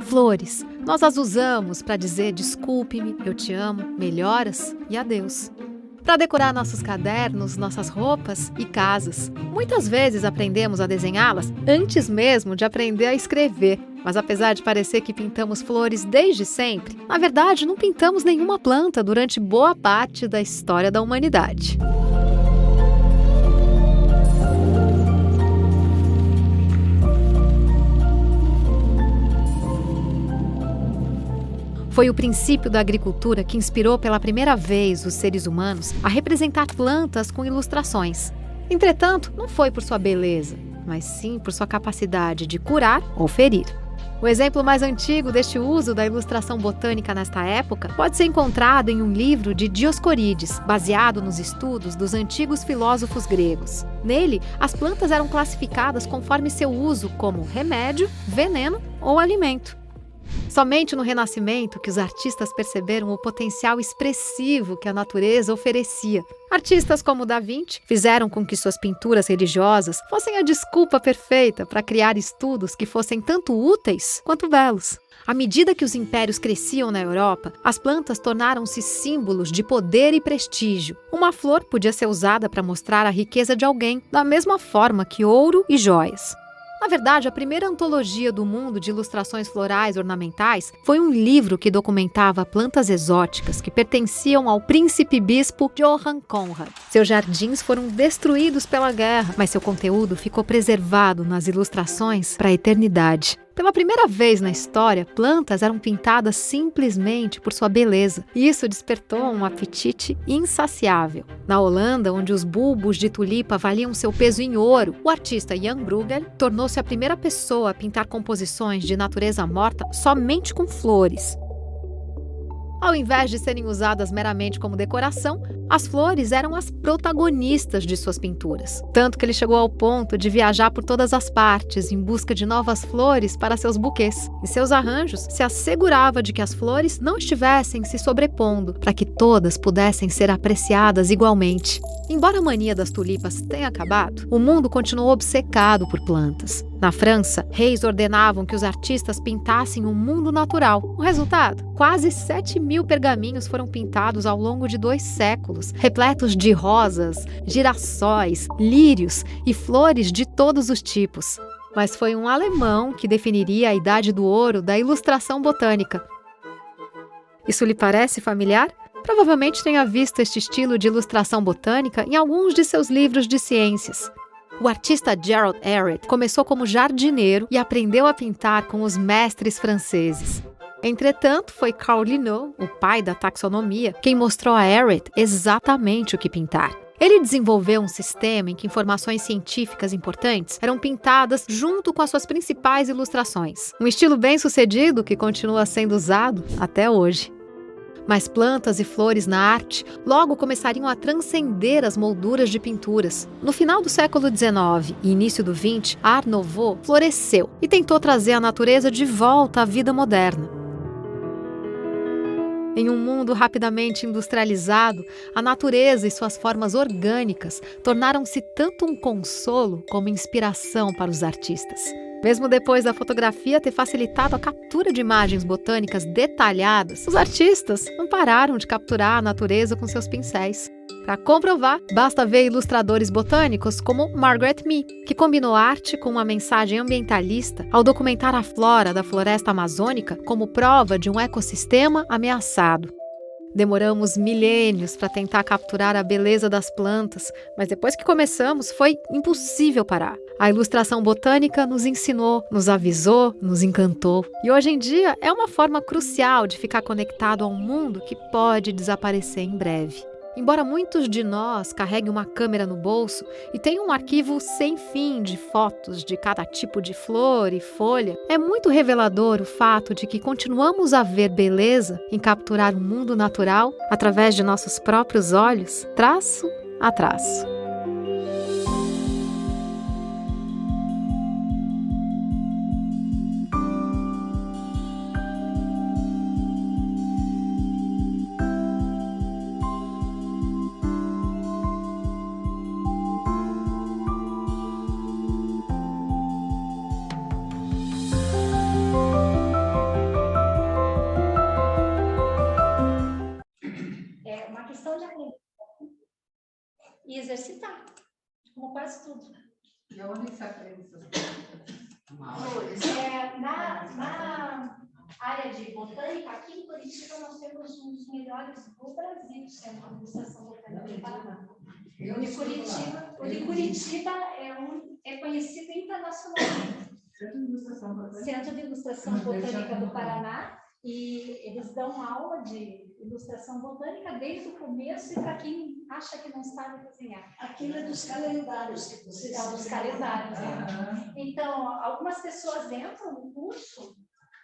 Flores. Nós as usamos para dizer desculpe-me, eu te amo, melhoras e adeus. Para decorar nossos cadernos, nossas roupas e casas. Muitas vezes aprendemos a desenhá-las antes mesmo de aprender a escrever. Mas apesar de parecer que pintamos flores desde sempre, na verdade não pintamos nenhuma planta durante boa parte da história da humanidade. Foi o princípio da agricultura que inspirou pela primeira vez os seres humanos a representar plantas com ilustrações. Entretanto, não foi por sua beleza, mas sim por sua capacidade de curar ou ferir. O exemplo mais antigo deste uso da ilustração botânica nesta época pode ser encontrado em um livro de Dioscorides, baseado nos estudos dos antigos filósofos gregos. Nele, as plantas eram classificadas conforme seu uso como remédio, veneno ou alimento. Somente no Renascimento que os artistas perceberam o potencial expressivo que a natureza oferecia. Artistas como Da Vinci fizeram com que suas pinturas religiosas fossem a desculpa perfeita para criar estudos que fossem tanto úteis quanto belos. À medida que os impérios cresciam na Europa, as plantas tornaram-se símbolos de poder e prestígio. Uma flor podia ser usada para mostrar a riqueza de alguém, da mesma forma que ouro e joias. Na verdade, a primeira antologia do mundo de ilustrações florais ornamentais foi um livro que documentava plantas exóticas que pertenciam ao príncipe-bispo Johann Conrad. Seus jardins foram destruídos pela guerra, mas seu conteúdo ficou preservado nas ilustrações para a eternidade. Pela primeira vez na história, plantas eram pintadas simplesmente por sua beleza, e isso despertou um apetite insaciável. Na Holanda, onde os bulbos de tulipa valiam seu peso em ouro, o artista Jan Bruegel tornou-se a primeira pessoa a pintar composições de natureza morta somente com flores. Ao invés de serem usadas meramente como decoração, as flores eram as protagonistas de suas pinturas. Tanto que ele chegou ao ponto de viajar por todas as partes em busca de novas flores para seus buquês. Em seus arranjos, se assegurava de que as flores não estivessem se sobrepondo, para que todas pudessem ser apreciadas igualmente. Embora a mania das tulipas tenha acabado, o mundo continuou obcecado por plantas. Na França, reis ordenavam que os artistas pintassem um mundo natural. O resultado? Quase 7.000 pergaminhos foram pintados ao longo de 2 séculos, repletos de rosas, girassóis, lírios e flores de todos os tipos. Mas foi um alemão que definiria a idade do ouro da ilustração botânica. Isso lhe parece familiar? Provavelmente tenha visto este estilo de ilustração botânica em alguns de seus livros de ciências. O artista Gerald Ehret começou como jardineiro e aprendeu a pintar com os mestres franceses. Entretanto, foi Carl Linnaeus, o pai da taxonomia, quem mostrou a Ehret exatamente o que pintar. Ele desenvolveu um sistema em que informações científicas importantes eram pintadas junto com as suas principais ilustrações. Um estilo bem-sucedido que continua sendo usado até hoje. Mas plantas e flores na arte logo começariam a transcender as molduras de pinturas. No final do século XIX e início do XX, a Art Nouveau floresceu e tentou trazer a natureza de volta à vida moderna. Em um mundo rapidamente industrializado, a natureza e suas formas orgânicas tornaram-se tanto um consolo como inspiração para os artistas. Mesmo depois da fotografia ter facilitado a captura de imagens botânicas detalhadas, os artistas não pararam de capturar a natureza com seus pincéis. Para comprovar, basta ver ilustradores botânicos como Margaret Mee, que combinou arte com uma mensagem ambientalista ao documentar a flora da floresta amazônica como prova de um ecossistema ameaçado. Demoramos milênios para tentar capturar a beleza das plantas, mas depois que começamos, foi impossível parar. A ilustração botânica nos ensinou, nos avisou, nos encantou. E hoje em dia é uma forma crucial de ficar conectado a um mundo que pode desaparecer em breve. Embora muitos de nós carreguem uma câmera no bolso e tenham um arquivo sem fim de fotos de cada tipo de flor e folha, é muito revelador o fato de que continuamos a ver beleza em capturar o mundo natural através de nossos próprios olhos, traço a traço. e exercitar, como quase tudo. E onde se aprende essas técnicas? Na área de botânica, aqui em Curitiba, nós temos um dos melhores do Brasil, Centro de Ilustração Botânica do Paraná. O de Curitiba é conhecido internacionalmente. Centro de Ilustração Botânica do Paraná, e eles dão aula de ilustração botânica desde o começo, e para quem acha que não sabe desenhar. Aquilo é dos calendários que vocês dos calendários. Então, algumas pessoas entram no curso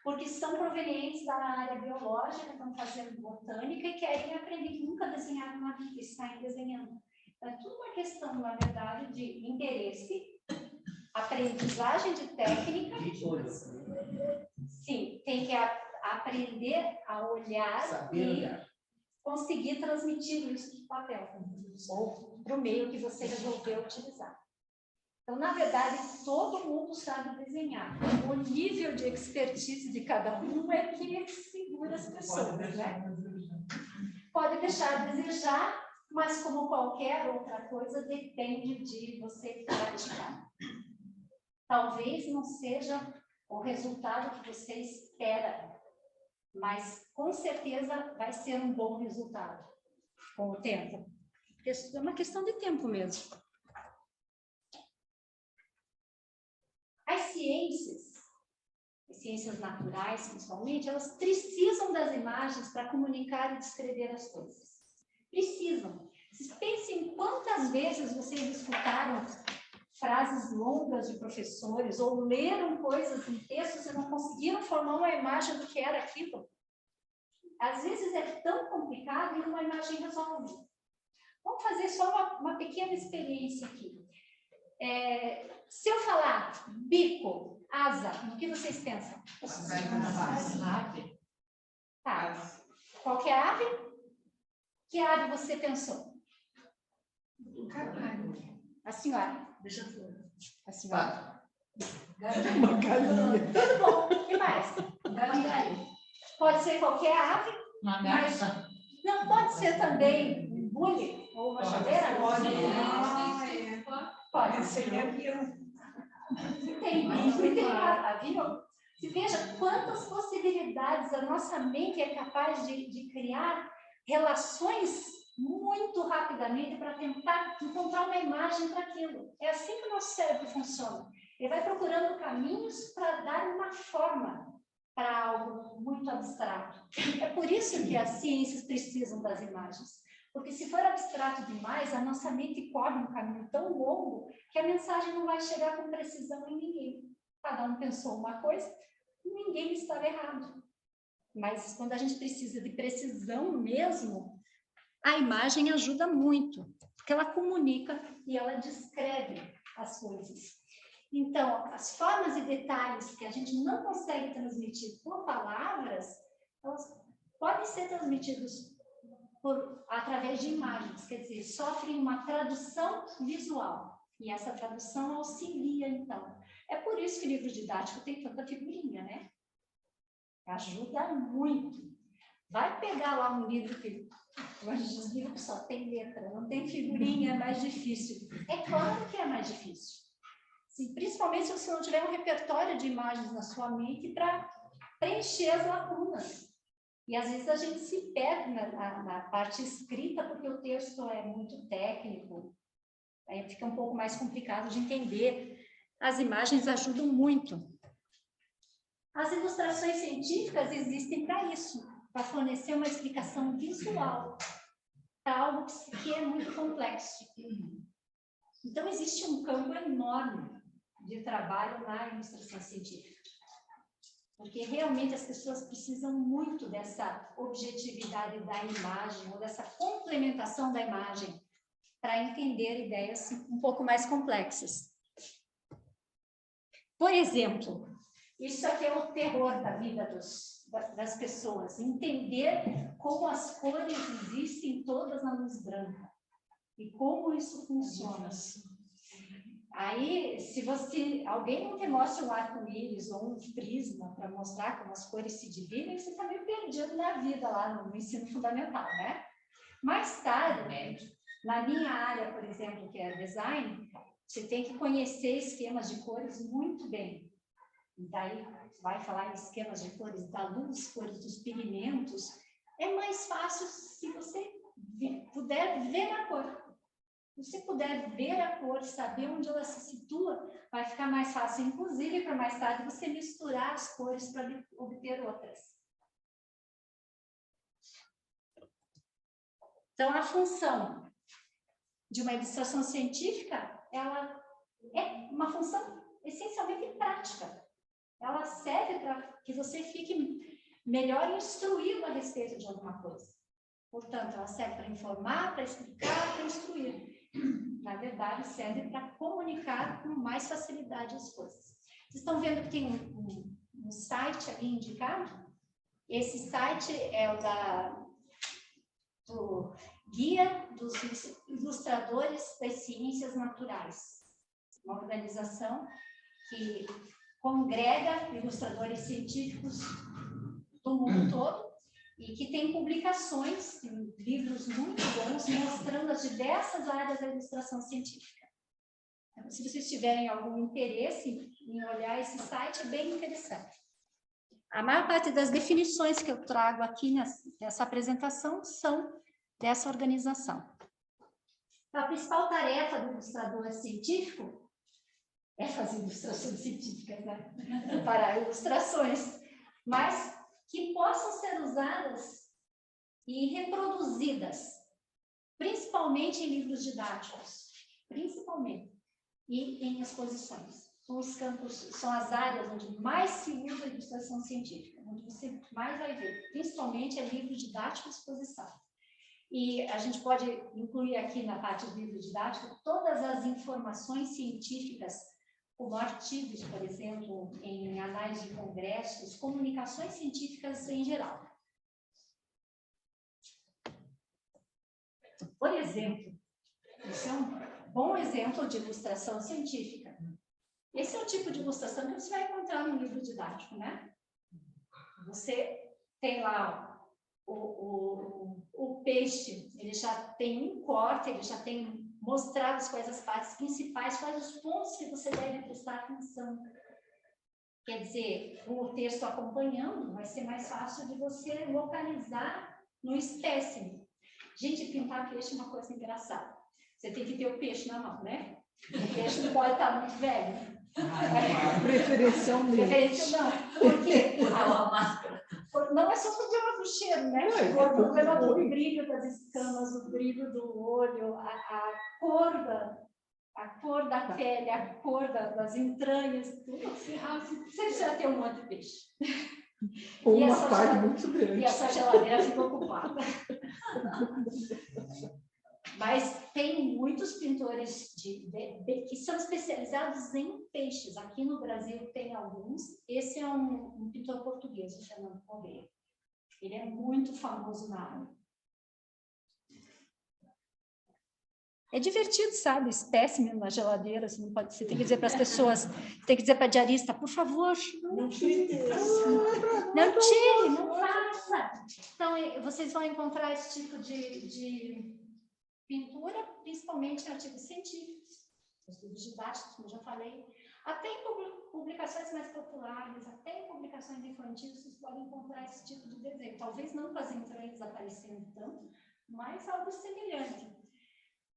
porque são provenientes da área biológica, estão fazendo botânica e querem aprender, que nunca desenharam na vida e saem desenhando. Então, é tudo uma questão, na verdade, de interesse, aprendizagem de técnica. Sim, tem que aprender a olhar conseguir transmitir isso para o papel, ou para o meio que você resolveu utilizar. Então, na verdade, todo mundo sabe desenhar. O nível de expertise de cada um é que segura as pessoas, né? Pode deixar a desejar, mas como qualquer outra coisa, depende de você praticar. Talvez não seja o resultado que você espera, mas com certeza vai ser um bom resultado com o tempo. É uma questão de tempo mesmo. As ciências naturais, principalmente, elas precisam das imagens para comunicar e descrever as coisas. Precisam. Vocês pensem quantas vezes vocês escutaram frases longas de professores ou leram coisas em textos e não conseguiram formar uma imagem do que era aquilo. Às vezes é tão complicado e uma imagem resolve. Vamos fazer só uma pequena experiência aqui. Se eu falar bico, asa, no que vocês pensam? Ave. Tá. Qual que é a ave? Que ave você pensou? A senhora. A senhora. Uma galinha. Tudo bom. O que mais? Galinha. Pode ser qualquer ave. Uma garça. Não, pode ser também um bule ou uma chaveira? Pode ser avião. Tem bicho e tem avião. Veja quantas possibilidades a nossa mente é capaz de criar relações muito rapidamente para tentar encontrar uma imagem para aquilo. É assim que o nosso cérebro funciona. Ele vai procurando caminhos para dar uma forma para algo muito abstrato. É por isso que as ciências precisam das imagens. Porque se for abstrato demais, a nossa mente corre um caminho tão longo que a mensagem não vai chegar com precisão em ninguém. Cada um pensou uma coisa, ninguém estava errado. Mas quando a gente precisa de precisão mesmo, a imagem ajuda muito, porque ela comunica e ela descreve as coisas. Então, as formas e detalhes que a gente não consegue transmitir por palavras, elas podem ser transmitidos através de imagens, quer dizer, sofrem uma tradução visual. E essa tradução auxilia, então. É por isso que o livro didático tem tanta figurinha, né? Ajuda muito. Vai pegar lá um livro que só tem letra, não tem figurinha, é mais difícil. É claro que é mais difícil. Principalmente se você não tiver um repertório de imagens na sua mente para preencher as lacunas. E às vezes a gente se perde na parte escrita porque o texto é muito técnico, aí fica um pouco mais complicado de entender. As imagens ajudam muito. As ilustrações científicas existem para isso, para fornecer uma explicação visual para algo que é muito complexo. Então existe um campo enorme de trabalho na ilustração científica. Porque realmente as pessoas precisam muito dessa objetividade da imagem, ou dessa complementação da imagem, para entender ideias um pouco mais complexas. Por exemplo, isso aqui é o terror da vida das pessoas, entender como as cores existem todas na luz branca, e como isso funciona. Aí, se alguém não te mostra um arco-íris ou um prisma para mostrar como as cores se dividem, você está meio perdido na vida lá no ensino fundamental, né? Mais tarde, Na minha área, por exemplo, que é design, você tem que conhecer esquemas de cores muito bem. E daí vai falar em esquemas de cores da luz, cores dos pigmentos. É mais fácil se você puder ver na cor. Se você puder ver a cor, saber onde ela se situa, vai ficar mais fácil, inclusive, para mais tarde você misturar as cores para obter outras. Então, a função de uma ilustração científica, ela é uma função essencialmente prática. Ela serve para que você fique melhor instruído a respeito de alguma coisa. Portanto, ela serve para informar, para explicar, para instruir. Na verdade, serve para comunicar com mais facilidade as coisas. Vocês estão vendo que tem um site ali indicado? Esse site é do Guia dos Ilustradores das Ciências Naturais, uma organização que congrega ilustradores científicos do mundo todo e que tem publicações, tem livros muito bons mostrando as diversas áreas da ilustração científica. Então, se vocês tiverem algum interesse em olhar esse site, é bem interessante. A maior parte das definições que eu trago aqui nessa apresentação são dessa organização. A principal tarefa do ilustrador científico é fazer ilustrações científicas, né? Para ilustrações, mas que possam ser usadas e reproduzidas, principalmente em livros didáticos, principalmente, e em exposições. São os campos, são as áreas onde mais se usa a ilustração científica, onde você mais vai ver, principalmente é livro didático e exposição. E a gente pode incluir aqui na parte do livro didático todas as informações científicas, como artigos, por exemplo, em anais de congressos, comunicações científicas em geral. Por exemplo, esse é um bom exemplo de ilustração científica. Esse é o tipo de ilustração que você vai encontrar no livro didático, né? Você tem lá o peixe, ele já tem um corte, ele já tem mostrado quais as partes principais, quais os pontos que você deve prestar atenção. Quer dizer, com o texto acompanhando, vai ser mais fácil de você localizar no espécime. Gente, pintar peixe é uma coisa engraçada. Você tem que ter o peixe na mão, né? O peixe não pode estar muito velho. Preferencial mesmo. Preferencial não. Por quê? Não é só o problema do cheiro, né? O problema do brilho das escamas, o brilho do olho, a cor da pele, a cor das entranhas, tudo. Você precisa ter um monte de peixe. Ou uma parte muito grande. E essa geladeira fica ocupada. Mas tem muitos pintores que são especializados em peixes. Aqui no Brasil tem alguns. Esse é um pintor português, o Fernando Correia. Ele é muito famoso na área. É divertido, sabe? Espécime na geladeira, você não pode. Você tem que dizer para as pessoas, tem que dizer para a diarista, por favor, não tire, não faça. Então, vocês vão encontrar esse tipo de pintura, principalmente em artigos científicos, os livros didáticos, como eu já falei, até em publicações mais populares, até em publicações infantis, vocês podem encontrar esse tipo de desenho. Talvez não com as entranhas aparecendo tanto, mas algo semelhante.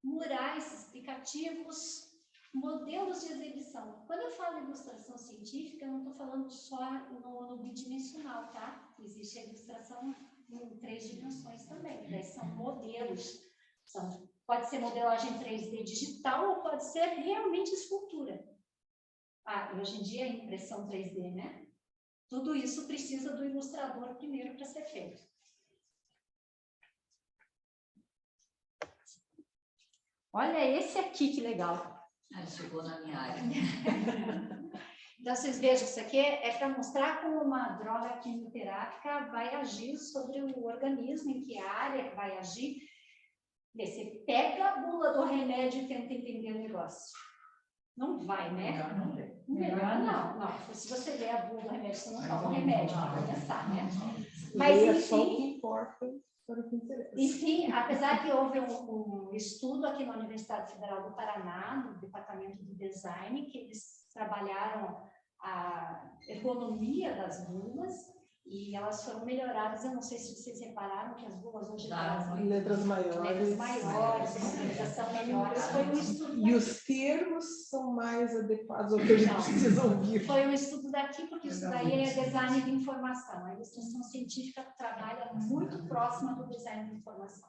Murais explicativos, modelos de exibição. Quando eu falo em ilustração científica, eu não estou falando só no bidimensional, tá? Existe a ilustração em 3 dimensões também, né? São modelos. Pode ser modelagem 3D digital ou pode ser realmente escultura. E hoje em dia é impressão 3D, né? Tudo isso precisa do ilustrador primeiro para ser feito. Olha esse aqui, que legal. Chegou na minha área. Então, vocês vejam, isso aqui é para mostrar como uma droga quimioterápica vai agir sobre o organismo, em que área que vai agir. Você pega a bula do remédio e tenta entender o negócio. Não vai, né? Melhor não. Se você ler a bula do remédio, você não toma o remédio, para começar, né? Mas, enfim... É só o que importa para o que interessa. Enfim, apesar que houve um estudo aqui na Universidade Federal do Paraná, no Departamento de Design, que eles trabalharam a ergonomia das bulas e elas foram melhoradas. Eu não sei se vocês repararam que as bulas hoje trazem Letras maiores. escritualização melhores. Foi um estudo E os termos são mais adequados ao que a gente precisa ouvir. Foi um estudo daqui, porque isso daí é design de informação. A ilustração científica trabalha muito próxima do design de informação.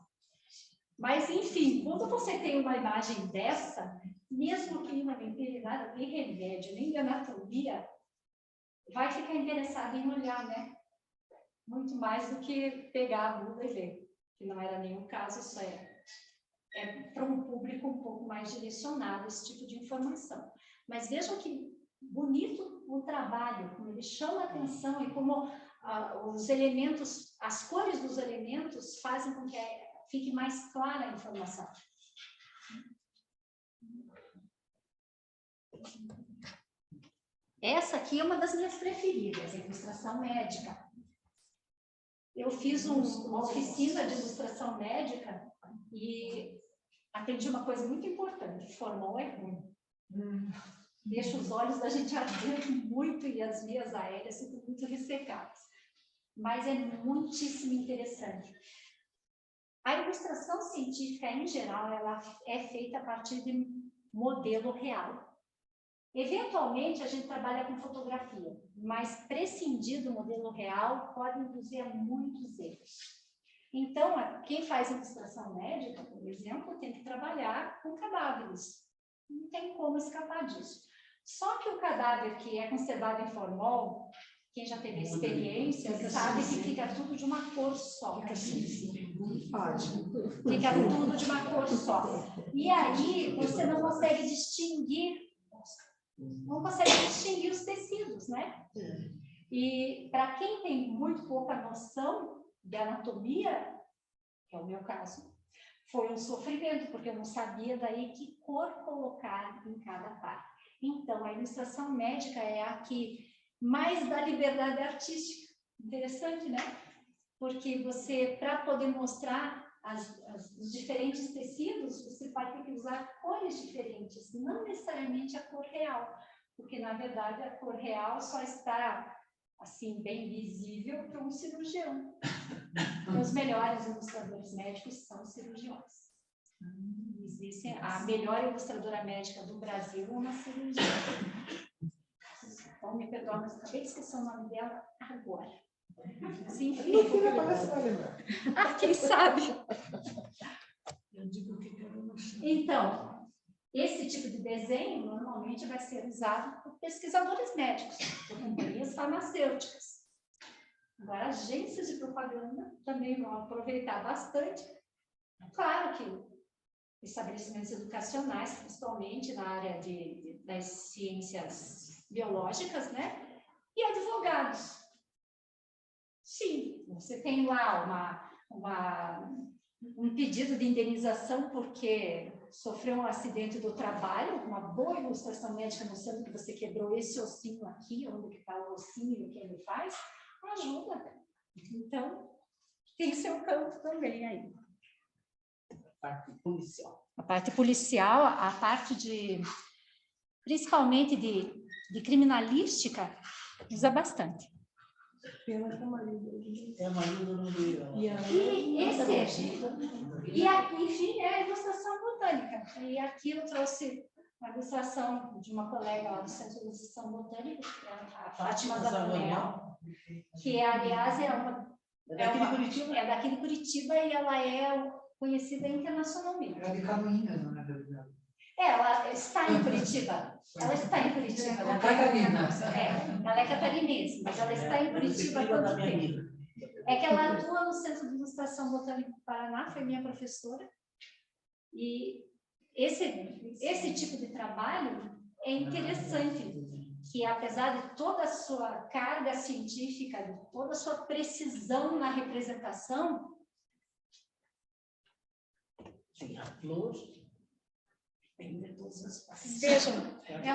Mas, enfim, quando você tem uma imagem dessa, mesmo que uma nem tenha nada de remédio, nem de anatomia, vai ficar interessado em olhar, né? Muito mais do que pegar a bula e ler, que não era nenhum caso, isso é para um público um pouco mais direcionado, esse tipo de informação. Mas vejam que bonito o trabalho, como ele chama a atenção e como os elementos, as cores dos elementos fazem com que fique mais clara a informação. Essa aqui é uma das minhas preferidas, a ilustração médica. Eu fiz uma oficina de ilustração médica e aprendi uma coisa muito importante: formol é ruim. Deixa os olhos da gente arder muito e as vias aéreas ficam muito ressecadas. Mas é muitíssimo interessante. A ilustração científica, em geral, ela é feita a partir de modelo real. Eventualmente, a gente trabalha com fotografia, mas prescindir do modelo real pode induzir a muitos erros. Então, quem faz ilustração médica, por exemplo, tem que trabalhar com cadáveres. Não tem como escapar disso. Só que o cadáver que é conservado em formol, quem já teve experiência sabe que fica tudo de uma cor só. Fica tudo de uma cor só. E aí, você não consegue distinguir os tecidos, né? E para quem tem muito pouca noção de anatomia, que é o meu caso, foi um sofrimento, porque eu não sabia daí que cor colocar em cada parte. Então, a ilustração médica é a que mais dá liberdade artística. Interessante, né? Porque você, para poder mostrar os diferentes tecidos, você vai ter que usar cores diferentes, não necessariamente a cor real, porque, na verdade, a cor real só está, assim, bem visível para um cirurgião. Os melhores ilustradores médicos são cirurgiões. Existe a melhor ilustradora médica do Brasil, uma cirurgiã. Então, me perdoa, mas acabei de esquecer o nome dela agora. Sim, No fim, parece que vai lembrar. quem sabe? Então, esse tipo de desenho normalmente vai ser usado por pesquisadores médicos, por companhias farmacêuticas. Agora, agências de propaganda também vão aproveitar bastante. Claro que estabelecimentos educacionais, principalmente na área das ciências biológicas, né? E advogados. Sim, você tem lá um pedido de indenização porque sofreu um acidente do trabalho, uma boa ilustração médica mostrando que você quebrou esse ossinho aqui, onde que está o ossinho e o que ele faz, ajuda. Então, tem seu campo também aí. A parte policial. A parte policial, a parte principalmente de criminalística, usa bastante. Pena que a Marilda. É a Marilda não veio. Enfim, é a ilustração botânica. E aqui eu trouxe a ilustração de uma colega lá do Centro de Ilustração Botânica, que é a Fátima Zavanel, que, aliás, é daqui de Curitiba e ela é conhecida internacionalmente. É de Canoinhas, não é verdade? Ela está em Curitiba. Ela está em Curitiba. Ela é catarinense, mas ela está em Curitiba há quanto tempo? É que ela atua no Centro de Ilustração Botânica do Paraná, foi minha professora. E esse tipo de trabalho é interessante, que apesar de toda a sua carga científica, de toda a sua precisão na representação, Tem a flor. vejam, é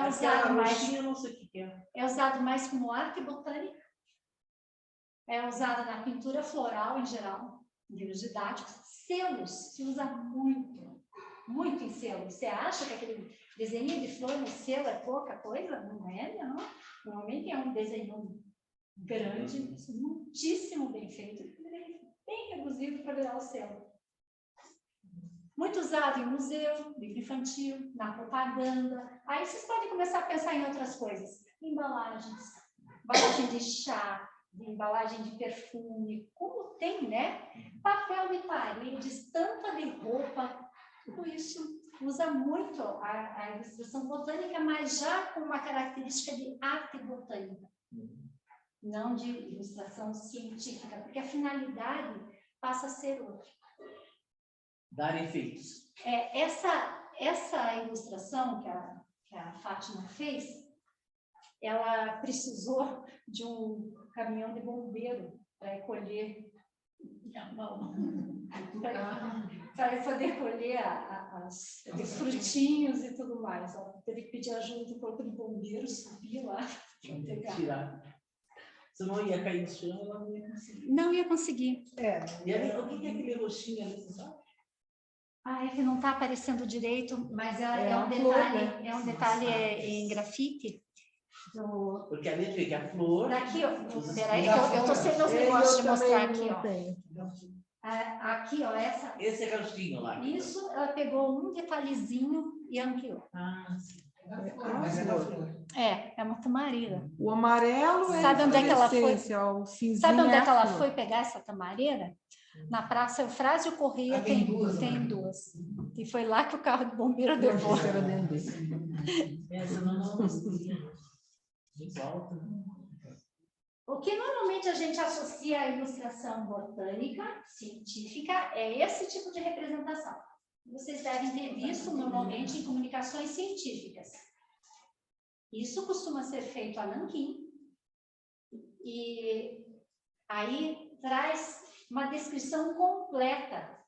usado mais como arte botânica, é usado na pintura floral em geral, livros didáticos, selos, se usa muito, muito em selo. Você acha que aquele desenho de flor no selo é pouca coisa? Não é, não. Normalmente é um desenho grande, muitíssimo bem feito, bem reduzido para virar o selo. Muito usado em museu, livro infantil, na propaganda. Aí vocês podem começar a pensar em outras coisas. Embalagens, embalagem de chá, embalagem de perfume, como tem, né? Papel de parede, estampa de roupa, tudo isso usa muito a ilustração botânica, mas já com uma característica de arte botânica, não de ilustração científica, porque a finalidade passa a ser outra. Dar efeitos. Essa ilustração que a Fátima fez, ela precisou de um caminhão de bombeiro para recolher para poder colher os frutinhos e tudo mais. Ela teve que pedir ajuda do corpo de bombeiro, subir lá para pegar. Tirar. Se não ia cair no chão, ela não ia conseguir. Não ia conseguir. E ali, o que é aquele roxinho ali, você sabe? É que não está aparecendo direito, mas É um uma flor, detalhe, né? é um detalhe em grafite. Porque ali a gente vê a flor. Daqui, ó, peraí, que eu estou sem meus negócios de mostrar aqui, ó. Tenho. Aqui, ó, Esse é roxinho lá. isso, ela pegou um detalhezinho e ampliou. Ah, sim. Mas é da flor. É uma tamareira. O amarelo é Sabe onde é que ela foi? o cinzinho Sabe onde é que ela a flor. foi pegar essa tamareira? Na Praça Eufrásio Corrêa Ah, tem duas, tem né? duas. E foi lá que o carro de bombeiro levou. Era dentro dele. Essa não conseguia. De volta. O que normalmente a gente associa à ilustração botânica, científica, é esse tipo de representação. Vocês devem ter visto normalmente em comunicações científicas. Isso costuma ser feito a nanquim. E aí traz uma descrição completa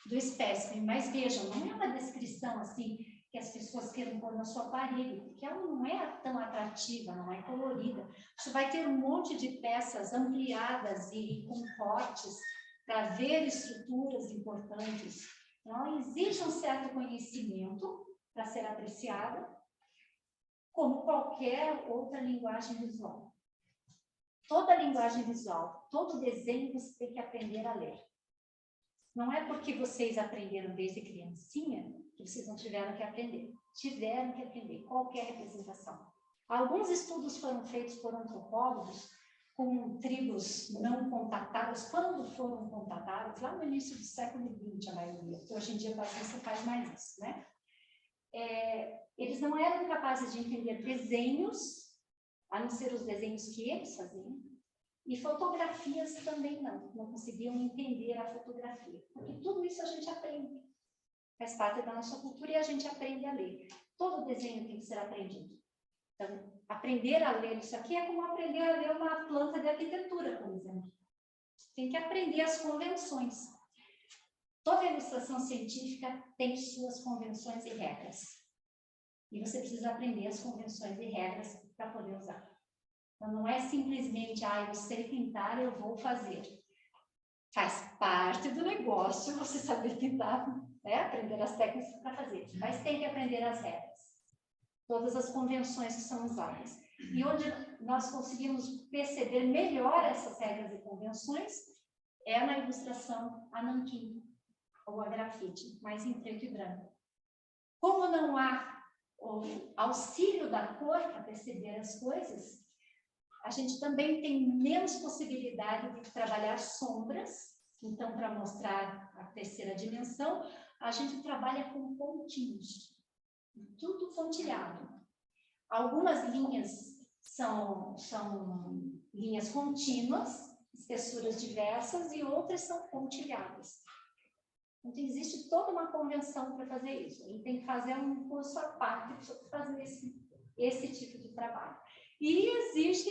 do espécime. Mas vejam, não é uma descrição assim que as pessoas queiram pôr na sua parede, porque ela não é tão atrativa, não é colorida. Você vai ter um monte de peças ampliadas e com cortes para ver estruturas importantes. Então, exige um certo conhecimento para ser apreciada, como qualquer outra linguagem visual. Toda linguagem visual, todo desenho você tem que aprender a ler. Não é porque vocês aprenderam desde criancinha que vocês não tiveram que aprender. Tiveram que aprender qualquer representação. Alguns estudos foram feitos por antropólogos com tribos não contatadas, quando foram contatadas, lá no início do século XX, a maioria. Hoje em dia quase não se faz mais isso, né? Eles não eram capazes de entender desenhos, a não ser os desenhos que eles faziam, e fotografias também não conseguiam entender a fotografia. Porque tudo isso a gente aprende. Faz parte da nossa cultura e a gente aprende a ler. Todo desenho tem que ser aprendido. Então, aprender a ler isso aqui é como aprender a ler uma planta de arquitetura, por exemplo. Tem que aprender as convenções. Toda ilustração científica tem suas convenções e regras. E você precisa aprender as convenções e regras para poder usar. Então, não é simplesmente, eu sei pintar, eu vou fazer. Faz parte do negócio você saber pintar, né? Aprender as técnicas para fazer. Mas tem que aprender as regras. Todas as convenções que são usadas. E onde nós conseguimos perceber melhor essas regras e convenções é na ilustração a nanquim, ou a grafite, mas em preto e branco. Como não há o auxílio da cor para perceber as coisas, a gente também tem menos possibilidade de trabalhar sombras. Então, para mostrar a terceira dimensão, a gente trabalha com pontinhos. Tudo pontilhado. Algumas linhas são linhas contínuas, espessuras diversas, e outras são pontilhadas. Então, existe toda uma convenção para fazer isso. E tem que fazer um curso à parte para fazer esse tipo de trabalho. E exige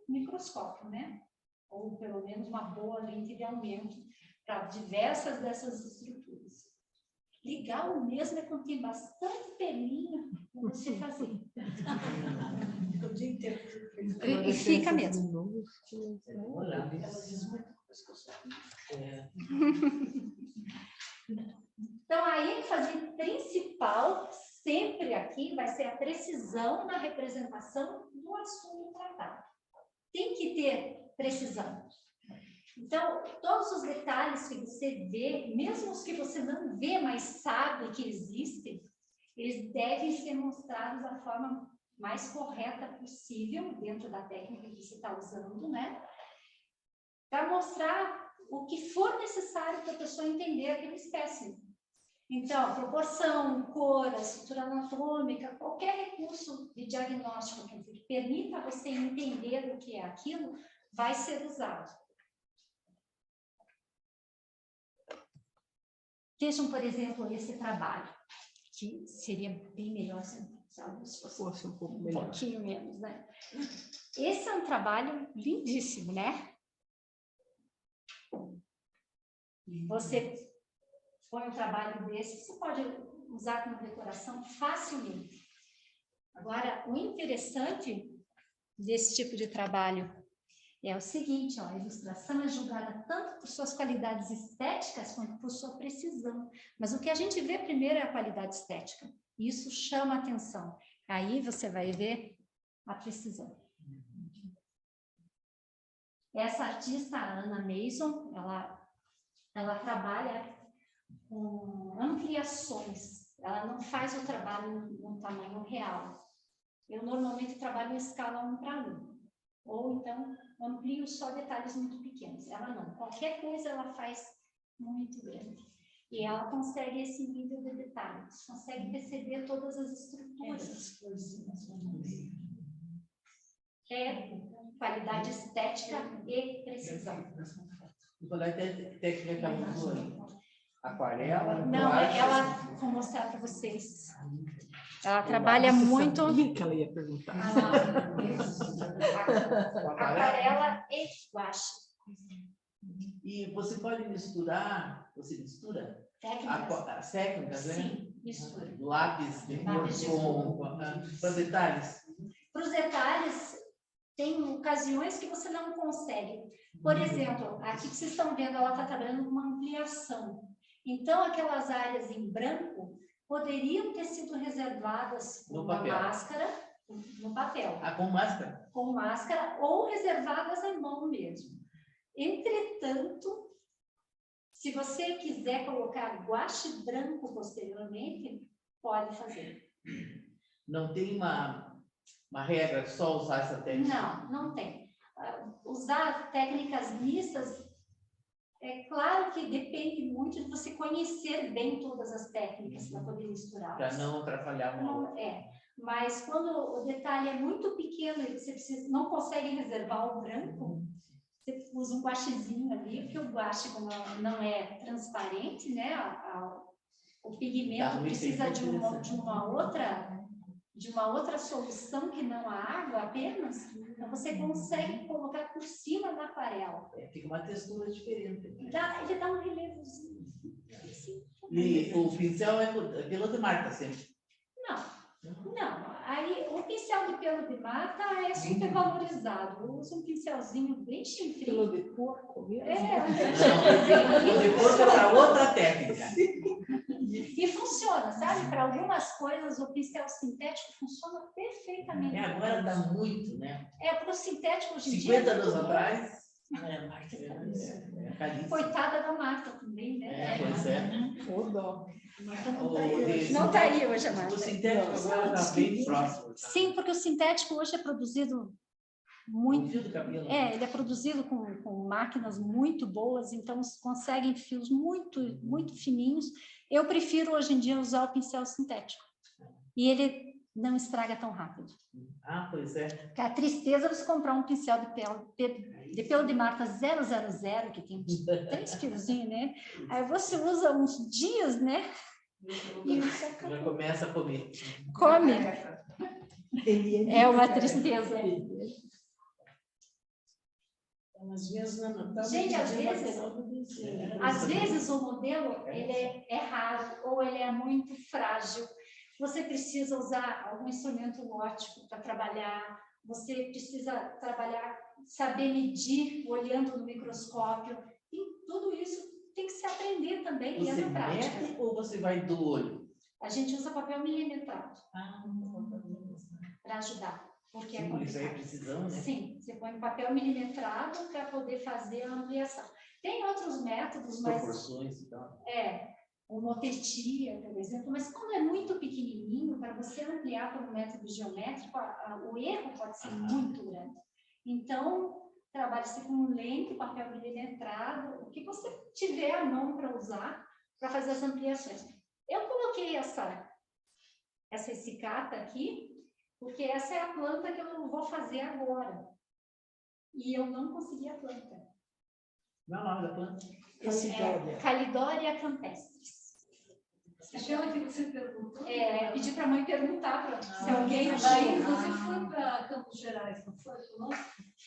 microscópio, né? Ou pelo menos uma boa lente de aumento para diversas dessas estruturas. Legal mesmo é quando tem bastante pelinho para você fazer. O dia inteiro. E fica mesmo. Olha, ela diz muito coisa que eu sou. Então, a ênfase principal, sempre aqui, vai ser a precisão na representação do assunto tratado. Tem que ter precisão. Então, todos os detalhes que você vê, mesmo os que você não vê, mas sabe que existem, eles devem ser mostrados da forma mais correta possível, dentro da técnica que você está usando, né? Para mostrar o que for necessário para a pessoa entender aquele espécime. Então, proporção, cor, a estrutura anatômica, qualquer recurso de diagnóstico que permita você entender o que é aquilo, vai ser usado. Vejam, por exemplo, esse trabalho, que seria bem melhor se fosse um pouco um melhor. pouquinho menos, né? Esse é um trabalho lindíssimo, né? Você põe um trabalho desse, você pode usar como decoração facilmente. Agora, o interessante desse tipo de trabalho é o seguinte, ó, a ilustração é julgada tanto por suas qualidades estéticas quanto por sua precisão. Mas o que a gente vê primeiro é a qualidade estética. Isso chama a atenção. Aí você vai ver a precisão. Essa artista, a Anna Mason, ela trabalha com ampliações. Ela não faz o trabalho no tamanho real. Eu normalmente trabalho em escala 1:1. Ou então amplio só detalhes muito pequenos. Ela não. Qualquer coisa ela faz muito grande. E ela consegue esse nível de detalhes. Consegue perceber todas as estruturas. É qualidade estética e precisão. Qual é a técnica que ela usou aí? Aquarela? Não, ela... Vou mostrar para vocês. Ela trabalha muito... Sabia que ela ia perguntar. Aquarela e guache. E você pode misturar, você mistura? Técnicas? As técnicas, né? Sim, mistura. Lápis de Lápis de cor para detalhes. Para os detalhes, tem ocasiões que você não consegue. Por exemplo, aqui que vocês estão vendo, ela está trabalhando com uma ampliação. Então, aquelas áreas em branco poderiam ter sido reservadas com uma máscara, no papel. Ah, com máscara? Com máscara, ou reservadas à mão mesmo. Entretanto, se você quiser colocar guache branco posteriormente, pode fazer. Não tem uma regra, só usar essa técnica? Não, não tem. Usar técnicas mistas, é claro que depende muito de você conhecer bem todas as técnicas para poder misturar. Para não atrapalhar uma outra. Mas quando o detalhe é muito pequeno e você não consegue reservar o branco, você usa um guachezinho ali, porque o guache, como não é transparente, né? O pigmento precisa de uma outra solução que não a água apenas, então você consegue colocar por cima da aquarela. Fica uma textura diferente. Ele dá um relevozinho. E o pincel é pelo de marca sempre? Não. Aí o pincel de pelo de mata é super valorizado. Eu uso um pincelzinho bem chifrinho. Pelo de porco mesmo? Pelo de porco é para outra técnica. E funciona, sabe? Para algumas coisas o pincel sintético funciona perfeitamente. Agora dá muito, né? Para o sintético hoje em 50 dia. anos atrás. Coitada da Marta também, né? Pois é. Ô, dó. Não está aí hoje a Marta. O sintético agora está bem próximo. Sim, porque o sintético hoje é produzido muito. Fio do cabelo. Ele é produzido com máquinas muito boas, então conseguem fios muito fininhos. Eu prefiro hoje em dia usar o pincel sintético. E ele não estraga tão rápido. Ah, pois é. Porque a tristeza é você comprar um pincel de pelo de marca 000, que tem 3 fiozinhos, né? Aí você usa uns dias, né? E já começa a comer. Come. É uma tristeza. Gente, às vezes o modelo ele é raro ou ele é muito frágil. Você precisa usar algum instrumento óptico para trabalhar. Você precisa trabalhar, saber medir olhando no microscópio. E tudo isso tem que aprender também, e Você é na prática. mete ou você vai do olho? A gente usa papel milimetrado Ah, para ajudar, porque é sim, isso aí é complicado. precisão, né? Sim, você põe papel milimetrado para poder fazer a ampliação. Tem outros métodos, mas Proporções e tal. homotetia, por exemplo, mas quando é muito pequenininho, para você ampliar por um método geométrico, o erro pode ser muito grande. Então, trabalhe-se com lente, papel milimetrado, o que você tiver à mão para usar para fazer as ampliações. Eu coloquei essa escicata aqui, porque essa é a planta que eu vou fazer agora. E eu não consegui a planta. Não é o nome da planta? Calidória campestris. Aquela que você perguntou? Pedi para a mãe perguntar se alguém Daí achou. você foi para Campos Gerais, não foi?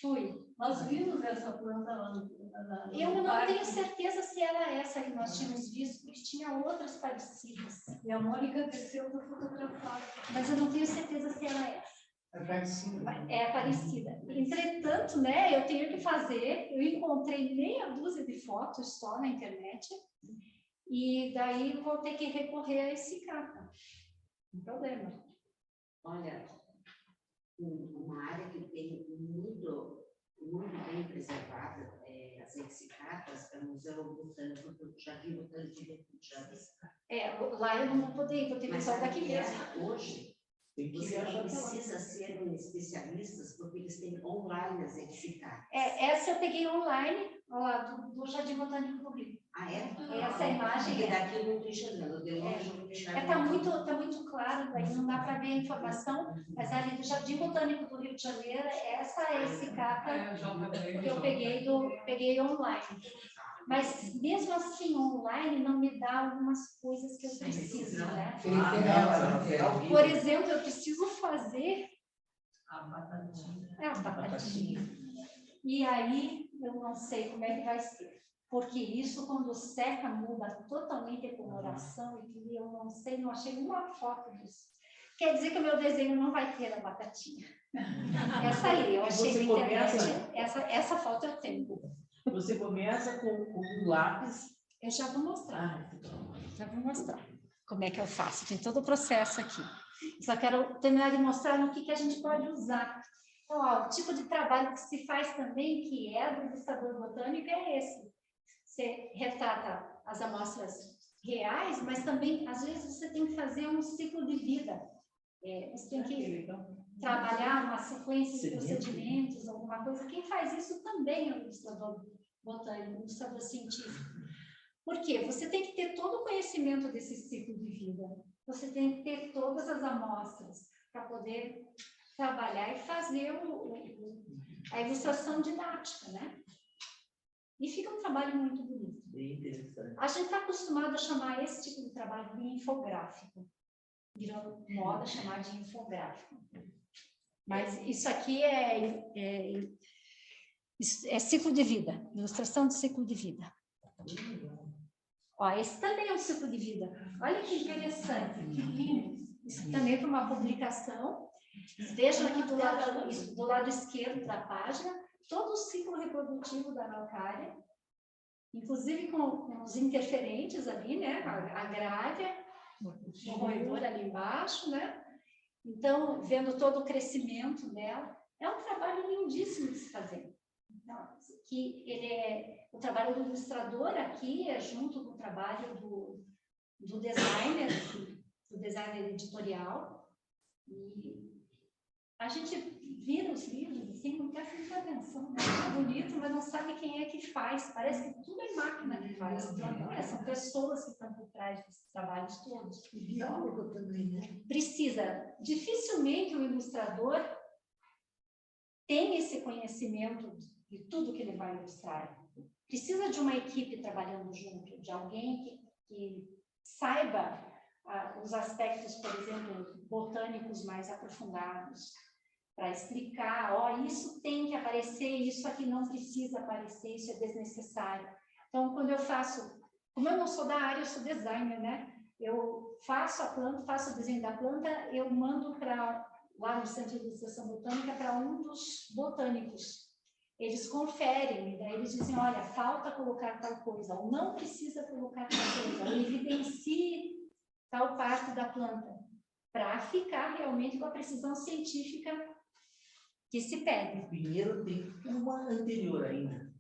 Fui. Nós vimos essa planta lá no Eu não parque. tenho certeza se era essa que nós tínhamos visto, porque tinha outras parecidas. E a Mônica desceu para fotografar. Mas eu não tenho certeza se era essa. É parecido. É parecida. Entretanto, né, eu tenho que fazer, eu encontrei meia dúzia de fotos só na internet, e daí vou ter que recorrer a esse capa. Não problema. Olha, uma área que tem muito bem preservada, as exicatas, é o Museu Botânico do Jardim Botânico de Javes. Lá eu não vou poder ir, vou ter que sair daqui mesmo. Hoje, Tem que você viajar não pra lá. precisa ser um especialistas, porque eles têm online as exicatas. Essa eu peguei online, lá do Jardim Botânico do Rio. Ah, é? Essa imagem Porque daqui eu não estou enxergando, de longe eu não enxergo. Tá muito claro, daí não dá para ver a informação, mas ali do Jardim Botânico do Rio de Janeiro, essa é esse capa que eu peguei online. Mas mesmo assim, online não me dá algumas coisas que eu preciso, né? Por exemplo, eu preciso fazer A batatinha. a batatinha. E aí eu não sei como é que vai ser. Porque isso, quando seca, muda totalmente a coloração, e eu não sei, não achei uma foto disso. Quer dizer que o meu desenho não vai ter a batatinha. Essa aí, eu achei na internet. Essa foto eu tenho. Você começa com um lápis. Eu já vou mostrar. Já vou mostrar como é que eu faço. Tem todo o processo aqui. Só quero terminar de mostrar no que a gente pode usar. Então, ó, o tipo de trabalho que se faz também, que é do ilustrador botânico, é esse. Você retrata as amostras reais, mas também, às vezes, você tem que fazer um ciclo de vida. Você tem que trabalhar uma sequência de procedimentos, alguma coisa. Quem faz isso também é o ilustrador botânico, o ilustrador científico. Por quê? Você tem que ter todo o conhecimento desse ciclo de vida. Você tem que ter todas as amostras para poder trabalhar e fazer a ilustração didática, né? E fica um trabalho muito bonito. Bem interessante. A gente está acostumado a chamar esse tipo de trabalho de infográfico. Virou moda chamar de infográfico. Mas isso aqui é ciclo de vida, ilustração de ciclo de vida. Ó, esse também é um ciclo de vida. Olha que interessante, que lindo. Isso também é para uma publicação. Vejam aqui do lado esquerdo da página, todo o ciclo reprodutivo da araucária, inclusive com os interferentes ali, né? A grávia, o roedor ali embaixo, né? Então, vendo todo o crescimento dela, é um trabalho lindíssimo de se fazer. Então, o trabalho do ilustrador aqui é junto com o trabalho do designer editorial. E a gente vira os livros assim, com muita atenção, né? É bonito, mas não sabe quem é que faz. Parece que tudo é máquina que faz. São pessoas que estão por trás desses trabalhos todos. E biólogo também, né? Precisa. Dificilmente o ilustrador tem esse conhecimento de tudo que ele vai ilustrar. Precisa de uma equipe trabalhando junto, de alguém que saiba os aspectos, por exemplo, botânicos mais aprofundados, para explicar, ó, isso tem que aparecer, isso aqui não precisa aparecer, isso é desnecessário. Então, quando eu faço, como eu não sou da área, eu sou designer, né? Eu faço a planta, faço o desenho da planta, eu mando lá no Centro de Ilustração Botânica para um dos botânicos. eles conferem, e daí eles dizem, olha, falta colocar tal coisa, ou não precisa colocar tal coisa, ou evidencie tal parte da planta, para ficar realmente com a precisão científica que se pede. Primeiro tem uma anterior ainda,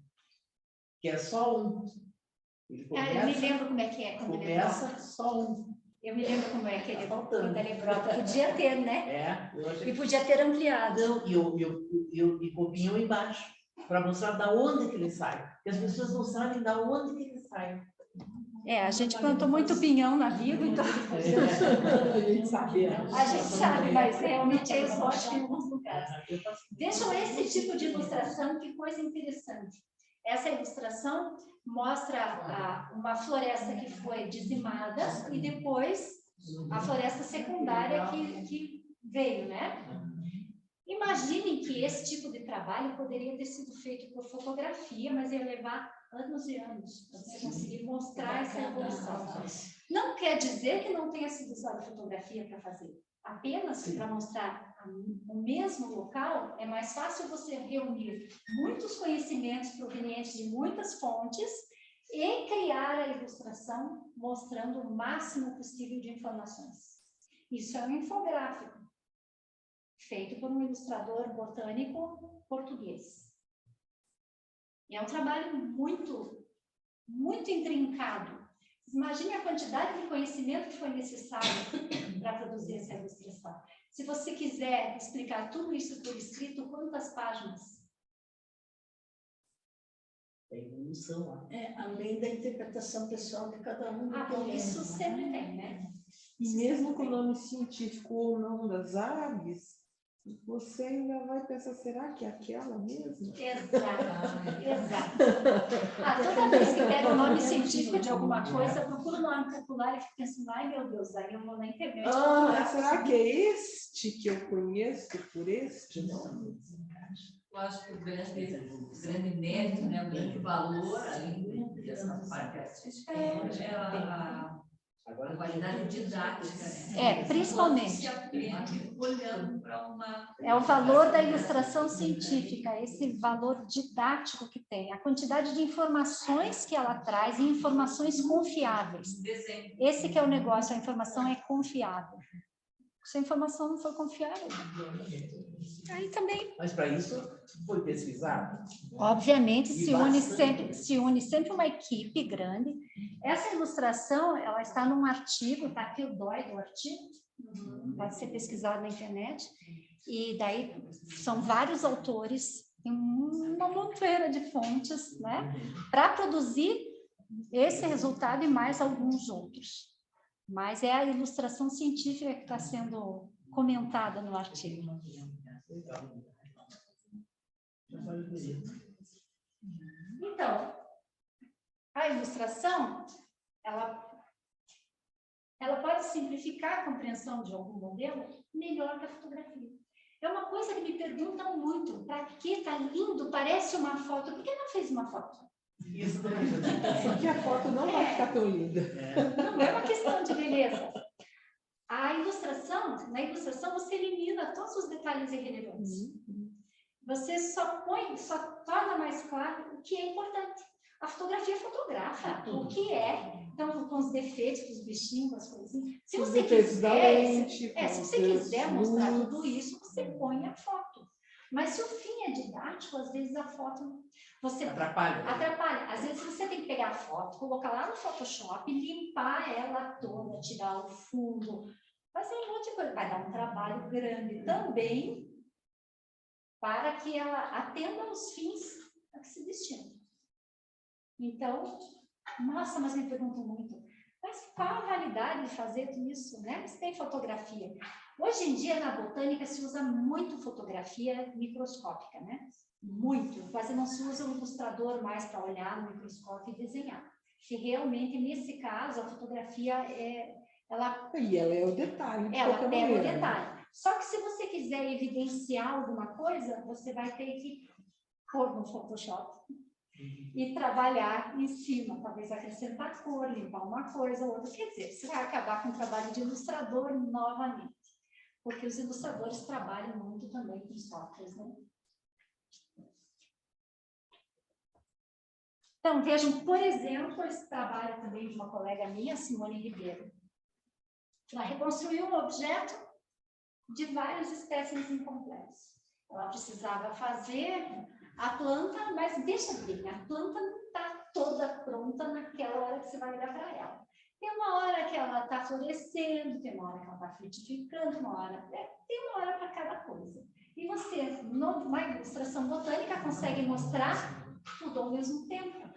que é só um. Ele Eu me lembro como é que é quando ele começa brota. só um. Eu me lembro como é que ele, Tá faltando. quando ele brota. Podia ter, né? É, eu achei E podia ter ampliado. não, e com o pinhão embaixo, para mostrar da onde que ele sai. Porque as pessoas não sabem da onde que ele sai. A gente plantou muito pinhão na vida, então A gente sabe. a gente sabe, mas realmente é exótico em alguns lugares. Vejam esse tipo de ilustração, que coisa interessante. Essa ilustração mostra uma floresta que foi dizimada e depois a floresta secundária que veio, né? Imaginem que esse tipo de trabalho poderia ter sido feito por fotografia, mas ia levar anos e anos para você conseguir mostrar essa evolução. Não quer dizer que não tenha sido usada fotografia para fazer. Apenas para mostrar o mesmo local, é mais fácil você reunir muitos conhecimentos provenientes de muitas fontes e criar a ilustração mostrando o máximo possível de informações. Isso é um infográfico, feito por um ilustrador botânico português. É um trabalho muito, muito intrincado. Imagine a quantidade de conhecimento que foi necessário para produzir essa ilustração. Se você quiser explicar tudo isso por escrito, quantas páginas? Tem evolução lá. Além da interpretação pessoal de cada um. Bom, isso sempre tem, né? E mesmo com o nome científico ou não das aves, você ainda vai pensar, será que é aquela mesmo? Exato. Toda vez que pega o nome científico de alguma coisa, procura o nome popular e fica pensando, ai meu Deus, aí eu vou na internet. Será que é este que eu conheço por este nome? Eu acho que o grande mérito, né, o grande valor ainda dessa parte artística é a qualidade didática. Né? Principalmente. Se aprende olhando para uma... É o valor da ilustração científica, esse valor didático que tem, a quantidade de informações que ela traz e informações confiáveis. Esse que é o negócio, a informação é confiável. Se a informação não for confiável, aí também... Mas para isso foi pesquisado? Obviamente, se une sempre uma equipe grande. Essa ilustração, ela está num artigo, está aqui o DOI do artigo, pode ser pesquisado na internet, e daí são vários autores, tem uma montoeira de fontes, né, para produzir esse resultado e mais alguns outros. Mas é a ilustração científica que está sendo comentada no artigo. Então, a ilustração, ela pode simplificar a compreensão de algum modelo melhor que a fotografia. É uma coisa que me perguntam muito, para que está lindo, parece uma foto, por que não fez uma foto? Isso Porque a foto não vai ficar tão linda. Não é uma questão de beleza. Na ilustração você elimina todos os detalhes irrelevantes. Você só torna mais claro o que é importante. A fotografia fotografa o que é, então com os defeitos, com os bichinhos, com as coisinhas. Se você quiser mostrar tudo isso, você põe a foto. Mas se o fim é didático, às vezes a foto você atrapalha. Às vezes você tem que pegar a foto, colocar lá no Photoshop, limpar ela toda, tirar o fundo, fazer um monte de coisa. Vai dar um trabalho grande também para que ela atenda aos fins a que se destina. Então, nossa, mas me perguntam muito, mas qual a validade de fazer isso, né? Você tem fotografia. Hoje em dia, na botânica, se usa muito fotografia microscópica, né? Muito. Quase não se usa o ilustrador mais para olhar no microscópio e desenhar. Que realmente, nesse caso, a fotografia ela é o detalhe. Ela pega o detalhe. Só que se você quiser evidenciar alguma coisa, você vai ter que pôr no Photoshop e trabalhar em cima, talvez acrescentar cor, limpar uma coisa ou outra. Quer dizer, você vai acabar com o trabalho de ilustrador novamente. Porque os ilustradores trabalham muito também com softwares, né? Então, vejam, por exemplo, esse trabalho também de uma colega minha, Simone Ribeiro. Ela reconstruiu um objeto de vários espécimes incompletos. Ela precisava fazer a planta, mas deixa bem, a planta não está toda pronta naquela hora que você vai olhar para ela. Tem uma hora que ela está florescendo, tem uma hora que ela está frutificando, tem uma hora para cada coisa. E você, numa ilustração botânica, consegue mostrar tudo ao mesmo tempo.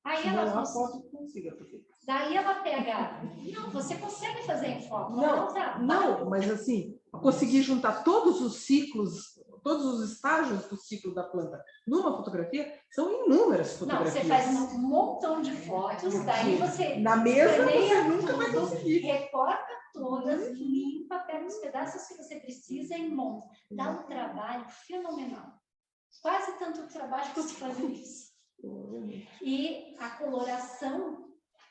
Aí ela Não, a foto consiga fazer. Daí ela pega. Não, você consegue fazer em foto. Não, mas assim, conseguir juntar todos os ciclos, todos os estágios do ciclo da planta numa fotografia, são inúmeras Não, fotografias. você faz um montão de fotos, daí você na mesa você escaneia nunca vai tudo, conseguir. recorta todas, limpa, pega os pedaços que você precisa e monta. Dá um trabalho fenomenal. Quase tanto trabalho quanto fazer isso. E a coloração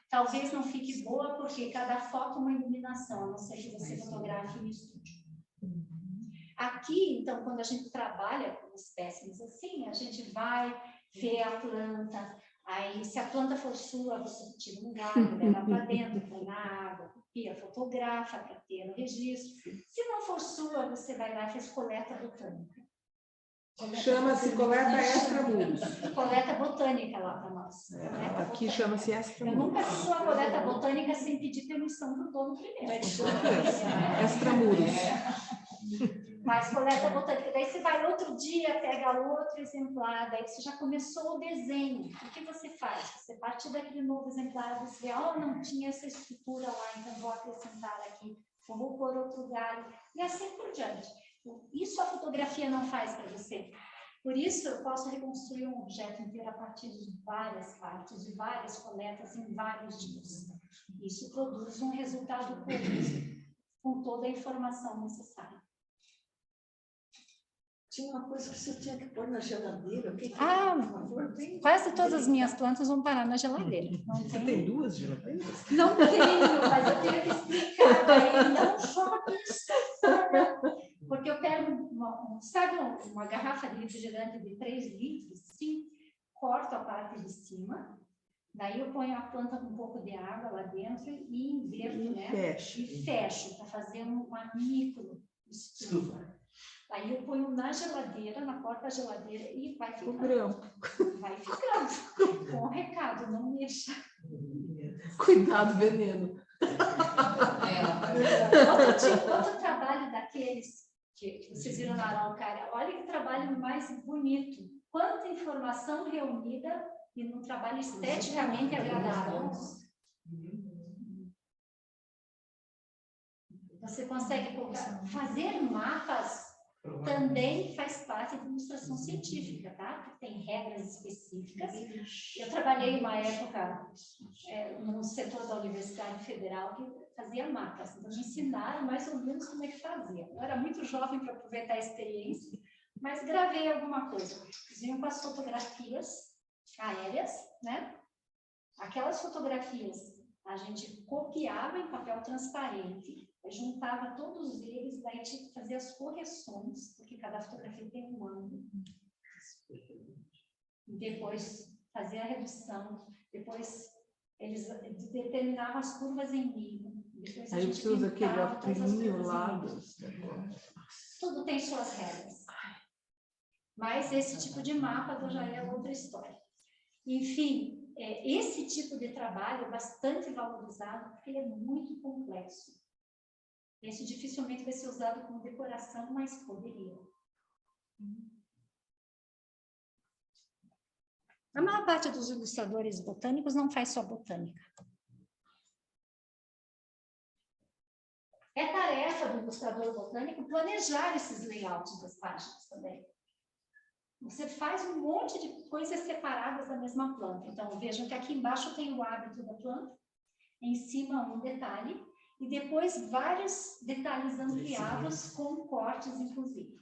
talvez não fique boa, porque cada foto é uma iluminação, a não ser que você fotografe no estúdio. Aqui, então, quando a gente trabalha com espécimes assim, a gente vai ver a planta, aí se a planta for sua, você tira um galho, leva para dentro, põe na água, copia, fotografa para ter o registro. Se não for sua, você vai lá e faz coleta botânica. Chama-se coleta extramuros. Coleta botânica lá para nós. Aqui chama-se Eu extramuros. nunca fiz uma coleta botânica sem pedir permissão do dono primeiro. Extramuros. Mas coleta botânica, daí você vai outro dia, pega outro exemplar, daí você já começou o desenho. O que você faz? Você parte daquele novo exemplar, você vê, não tinha essa estrutura lá, então vou acrescentar aqui, vou pôr outro galho, e assim por diante. Isso a fotografia não faz para você. Por isso, eu posso reconstruir um objeto inteiro a partir de várias partes, de várias coletas em vários dias. Isso produz um resultado coeso, com toda a informação necessária. Tinha uma coisa que você tinha que pôr na geladeira. O que Quase todas as minhas plantas vão parar na geladeira. Você tem duas geladeiras? Não tenho, mas eu tenho que explicar. Daí não joga isso fora. Porque eu pego uma garrafa de refrigerante de 3 litros, sim, corto a parte de cima, daí eu ponho a planta com um pouco de água lá dentro e inverto, né? E fecho para fazer uma micro estufa. Aí eu ponho na geladeira, na porta da geladeira e vai ficando. Vai ficando. Com recado, não mexa. Cuidado, veneno. Outro trabalho daqueles que vocês viram na Araucária, olha que trabalho mais bonito. Quanta informação reunida e num trabalho esteticamente agradável. Você consegue fazer mapas. Também faz parte da ilustração científica, tá? Porque tem regras específicas. Eu trabalhei uma época no setor da Universidade Federal que fazia mapas. Então, me ensinaram mais ou menos como é que fazia. Eu era muito jovem para aproveitar a experiência, mas gravei alguma coisa. Vinham com as fotografias aéreas, né? Aquelas fotografias a gente copiava em papel transparente, juntava todos eles, daí tinha que fazer as correções, porque cada fotografia tem um ângulo. Depois fazia a redução, depois eles determinavam as curvas em mínimo. Depois Aí você usa aquele aprilinho lá. Tudo tem suas regras. Mas esse tipo de mapa já é outra história. Enfim, esse tipo de trabalho é bastante valorizado porque ele é muito complexo. Esse dificilmente vai ser usado como decoração, mas poderia. A maior parte dos ilustradores botânicos não faz só botânica. É tarefa do ilustrador botânico planejar esses layouts das páginas também. Você faz um monte de coisas separadas da mesma planta. Então, vejam que aqui embaixo tem o hábito da planta, em cima um detalhe, e depois vários detalhes ampliados com cortes, inclusive.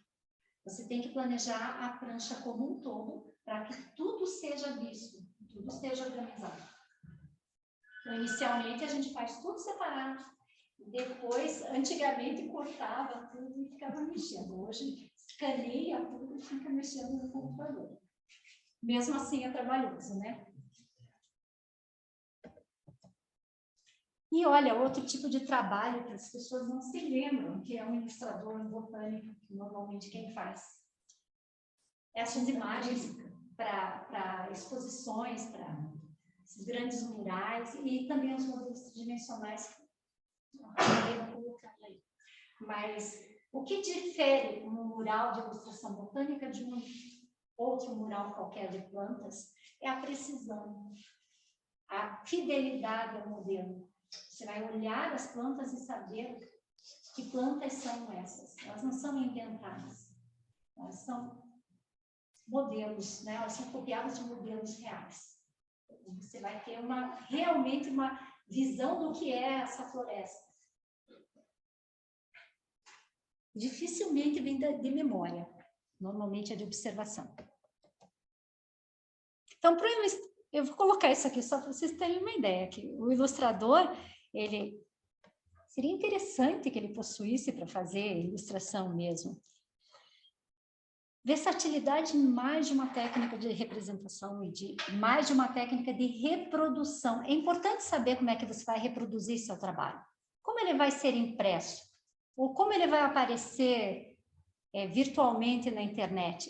Você tem que planejar a prancha como um todo para que tudo seja visto, tudo esteja organizado. Então, inicialmente, a gente faz tudo separado. Depois, antigamente, cortava tudo e ficava mexendo. Hoje, escaneia tudo e fica mexendo no computador. mesmo assim é trabalhoso, né? E olha, outro tipo de trabalho que as pessoas não se lembram, que é um ilustrador botânico, que normalmente quem faz. Essas imagens para exposições, para esses grandes murais e também os modelos tridimensionais. Mas o que difere um mural de ilustração botânica de um outro mural qualquer de plantas é a precisão, a fidelidade ao modelo. Você vai olhar as plantas e saber que plantas são essas. Elas não são inventadas, elas são modelos, né? Elas são copiadas de modelos reais. Você vai ter realmente uma visão do que é essa floresta. Dificilmente vem de memória, normalmente é de observação. Então, eu vou colocar isso aqui só para vocês terem uma ideia, que o ilustrador, seria interessante que ele possuísse para fazer ilustração mesmo. Versatilidade em mais de uma técnica de representação e de mais de uma técnica de reprodução. É importante saber como é que você vai reproduzir seu trabalho. Como ele vai ser impresso? Ou como ele vai aparecer virtualmente na internet?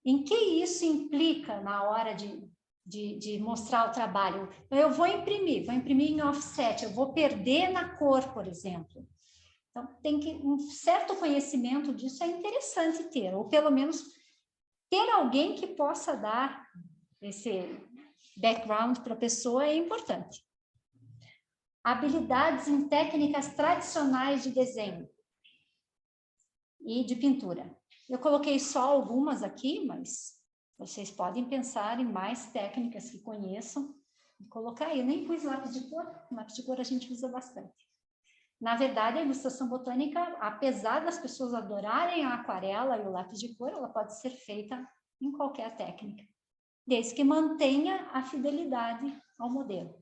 Em que isso implica na hora de mostrar o trabalho? Eu vou imprimir em offset, eu vou perder na cor, por exemplo. Então, um certo conhecimento disso é interessante ter, ou pelo menos ter alguém que possa dar esse background para a pessoa é importante. Habilidades em técnicas tradicionais de desenho e de pintura. Eu coloquei só algumas aqui, mas vocês podem pensar em mais técnicas que conheçam e colocar aí. Eu nem pus lápis de cor a gente usa bastante. Na verdade, a ilustração botânica, apesar das pessoas adorarem a aquarela e o lápis de cor, ela pode ser feita em qualquer técnica, desde que mantenha a fidelidade ao modelo.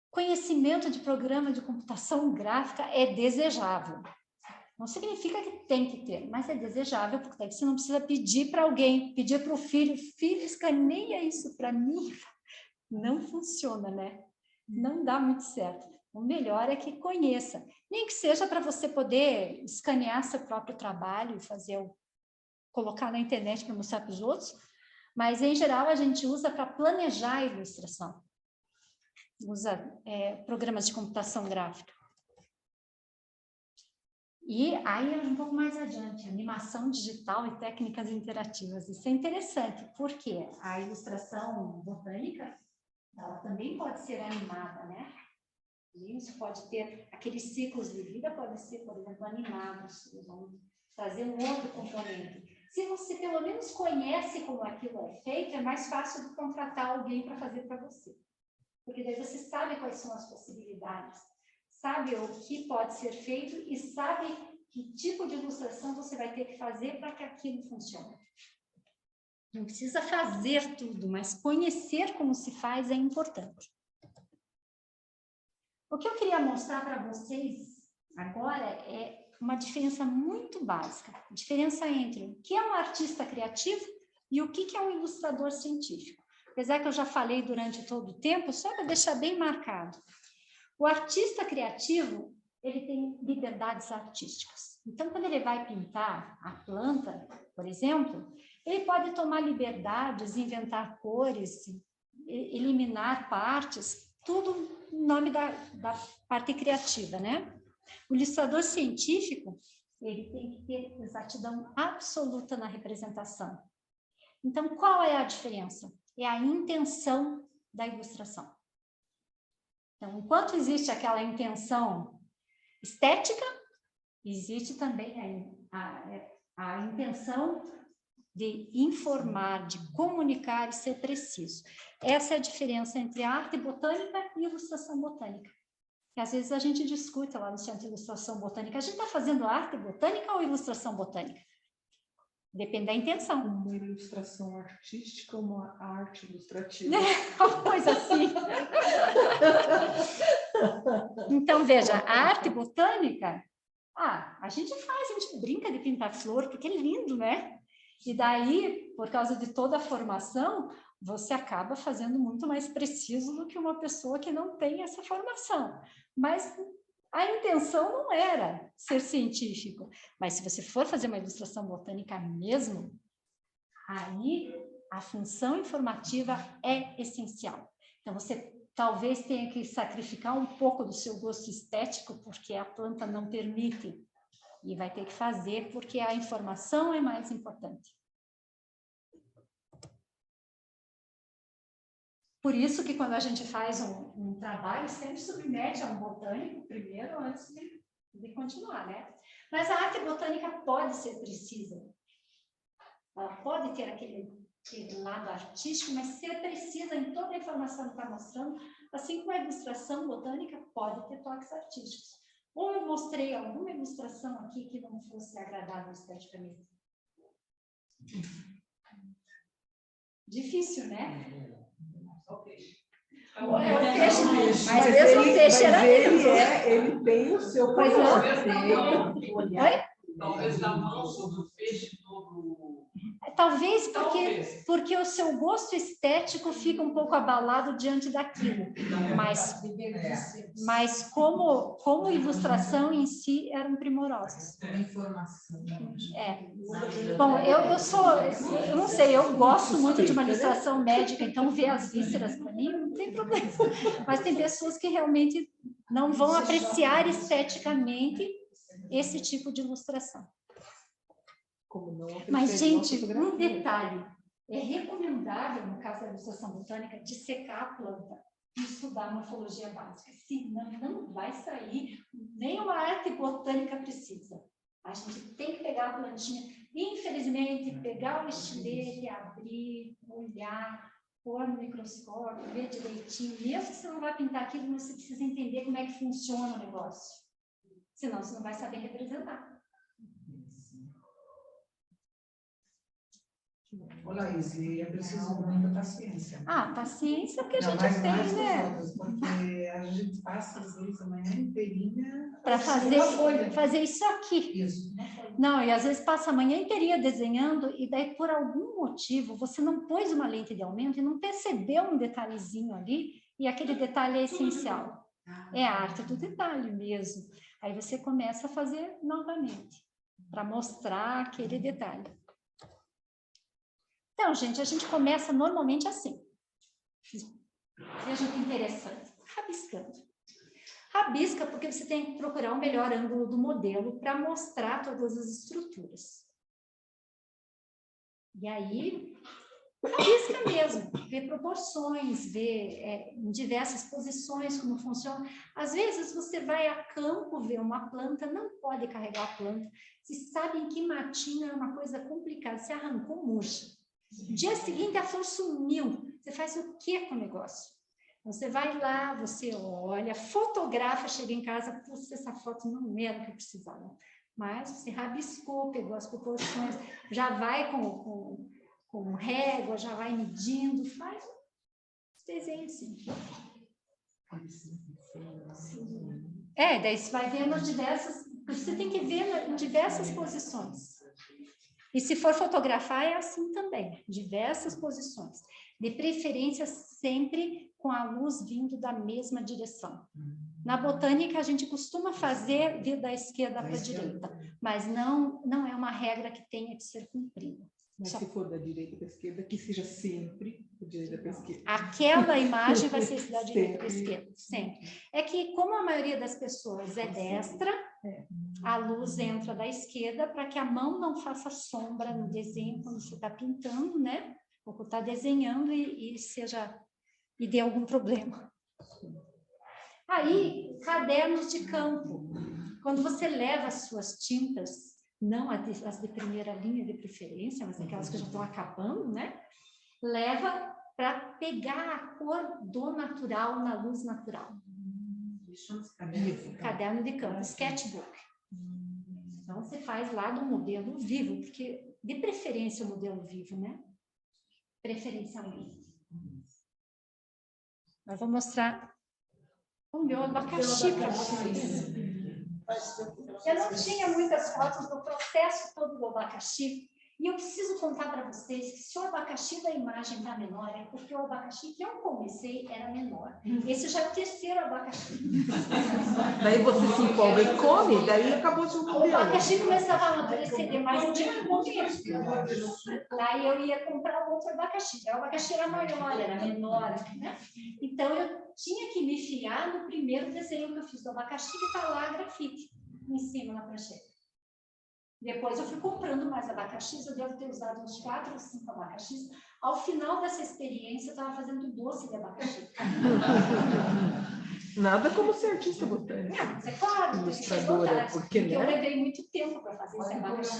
Conhecimento de programa de computação gráfica é desejável. Não significa que tem que ter, mas é desejável, porque daí você não precisa pedir para alguém, pedir para o filho, escaneia isso para mim. Não funciona, né? Não dá muito certo. O melhor é que conheça. Nem que seja para você poder escanear seu próprio trabalho e colocar na internet para mostrar para os outros, mas, em geral, a gente usa para planejar a ilustração. Usa programas de computação gráfica. E aí, um pouco mais adiante, animação digital e técnicas interativas. Isso é interessante, porque a ilustração botânica, ela também pode ser animada, né? Isso pode ter, aqueles ciclos de vida podem ser, por exemplo, animados, vão trazer um outro componente. Se você pelo menos conhece como aquilo é feito, é mais fácil de contratar alguém para fazer para você. Porque daí você sabe quais são as possibilidades, sabe o que pode ser feito e sabe que tipo de ilustração você vai ter que fazer para que aquilo funcione. Não precisa fazer tudo, mas conhecer como se faz é importante. O que eu queria mostrar para vocês agora é uma diferença muito básica. A diferença entre o que é um artista criativo e o que é um ilustrador científico. Apesar que eu já falei durante todo o tempo, só para deixar bem marcado. O artista criativo, ele tem liberdades artísticas. Então, quando ele vai pintar a planta, por exemplo, ele pode tomar liberdades, inventar cores, eliminar partes, tudo em nome da parte criativa, né? O ilustrador científico, ele tem que ter exatidão absoluta na representação. Então, qual é a diferença? É a intenção da ilustração. Então, enquanto existe aquela intenção estética, existe também a intenção de informar, de comunicar e ser preciso. Essa é a diferença entre a arte botânica e a ilustração botânica. Que às vezes a gente discute lá no Centro de Ilustração Botânica. A gente está fazendo arte botânica ou ilustração botânica? Depende da intenção. Uma ilustração artística ou uma arte ilustrativa? Uma coisa assim. Então, veja, a arte botânica, a gente brinca de pintar flor, porque é lindo, né? E daí, por causa de toda a formação, você acaba fazendo muito mais preciso do que uma pessoa que não tem essa formação. Mas a intenção não era ser científico. Mas se você for fazer uma ilustração botânica mesmo, aí a função informativa é essencial. Então, você talvez tenha que sacrificar um pouco do seu gosto estético, porque a planta não permite. E vai ter que fazer, porque a informação é mais importante. Por isso que quando a gente faz um trabalho, sempre submete a um botânico primeiro, antes de continuar, né? Mas a arte botânica pode ser precisa. Ela pode ter aquele lado artístico, mas ser precisa em toda a informação que está mostrando, assim como a ilustração botânica pode ter toques artísticos. Ou eu mostrei alguma ilustração aqui que não fosse agradável esteticamente? Difícil, né? É o peixe, mas mesmo o peixe era ele tem o seu Pois olhar. Talvez a mão sobre o peixe todo. Talvez porque o seu gosto estético fica um pouco abalado diante daquilo, mas como ilustração em si eram primorosos. Informação. Bom, eu não sei, eu gosto muito de uma ilustração médica, então ver as vísceras para mim não tem problema, mas tem pessoas que realmente não vão apreciar esteticamente esse tipo de ilustração. Mas, gente, um detalhe, é recomendável, no caso da ilustração botânica, dissecar a planta e estudar a morfologia básica, senão não vai sair, nem uma arte botânica precisa. A gente tem que pegar a plantinha, infelizmente, pegar o estilete, abrir, olhar, pôr no microscópio, ver direitinho, mesmo que você não vai pintar aquilo, você precisa entender como é que funciona o negócio, senão você não vai saber representar. Olha, Laís, é preciso muita paciência. Paciência que a gente tem, né? Outras, porque a gente passa, às vezes, a manhã inteirinha... Para fazer isso aqui. Isso. Não, e às vezes passa a manhã inteirinha desenhando e daí, por algum motivo, você não pôs uma lente de aumento e não percebeu um detalhezinho ali, e aquele detalhe é essencial. É a arte do detalhe mesmo. Aí você começa a fazer novamente, para mostrar aquele detalhe. Então, gente, a gente começa normalmente assim. Veja que interessante. Rabiscando. Rabisca porque você tem que procurar o melhor ângulo do modelo para mostrar todas as estruturas. E aí, rabisca mesmo. Vê proporções, vê em diversas posições como funciona. Às vezes você vai a campo ver uma planta, não pode carregar a planta. Se sabe em que matinho é uma coisa complicada, você arrancou, murcha. No dia seguinte a flor sumiu. Você faz o que com o negócio? Então, você vai lá, você olha, fotografa, chega em casa, puxa, essa foto não era o que eu precisava. Mas você rabiscou, pegou as proporções, já vai com régua, já vai medindo, faz os desenhos assim. Daí você vai vendo diversas... Você tem que ver em diversas posições. E se for fotografar, é assim também, diversas posições. De preferência, sempre com a luz vindo da mesma direção. Na botânica, a gente costuma fazer vir da esquerda para a direita, mas não é uma regra que tenha que ser cumprida. Mas se for da direita para a esquerda, que seja sempre da direita para a esquerda. Aquela imagem vai ser da direita para a esquerda, sempre. É que, como a maioria das pessoas é destra, a luz entra da esquerda para que a mão não faça sombra no desenho quando você está pintando, né? Ou está desenhando e dê algum problema. Aí, cadernos de campo. Quando você leva as suas tintas, não as de primeira linha de preferência, mas aquelas que já estão acabando, né? Leva para pegar a cor do natural na luz natural. Caderno de campo, sketchbook. Então, você faz lá do modelo vivo, porque de preferência o modelo vivo, né? Preferencialmente. Mas vou mostrar o meu abacaxi para vocês. Eu não tinha muitas fotos do processo todo do abacaxi, E eu preciso contar para vocês que se o abacaxi da imagem está menor, é porque o abacaxi que eu comecei era menor. Esse já é o terceiro abacaxi. Daí você se empolga e come, daí acabou o seu O modelo. abacaxi começava a amadurecer demais de um momento. Daí eu ia comprar outro abacaxi. O abacaxi era maior, era menor, né? Então eu tinha que me fiar no primeiro desenho que eu fiz do abacaxi, que está lá grafite em cima na prancheta. Depois eu fui comprando mais abacaxis, eu devo ter usado uns 4 ou 5 abacaxis. Ao final dessa experiência, eu estava fazendo doce de abacaxi. Nada como ser artista botânico. Mas é claro, Ilustradora, porque, eu né? levei muito tempo para fazer esse abacaxi.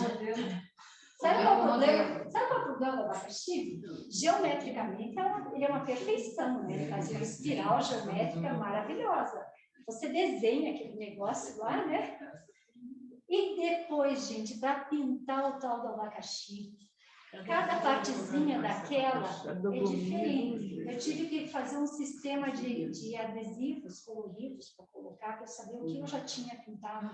Sabe qual é o problema? Sabe qual é o problema do abacaxi? Geometricamente, ele é uma perfeição, né? Ele faz uma espiral geométrica maravilhosa. Você desenha aquele negócio lá, né? E depois, gente, para pintar o tal do abacaxi, cada partezinha daquela é diferente. Eu tive que fazer um sistema de adesivos coloridos para colocar, para saber o que eu já tinha pintado.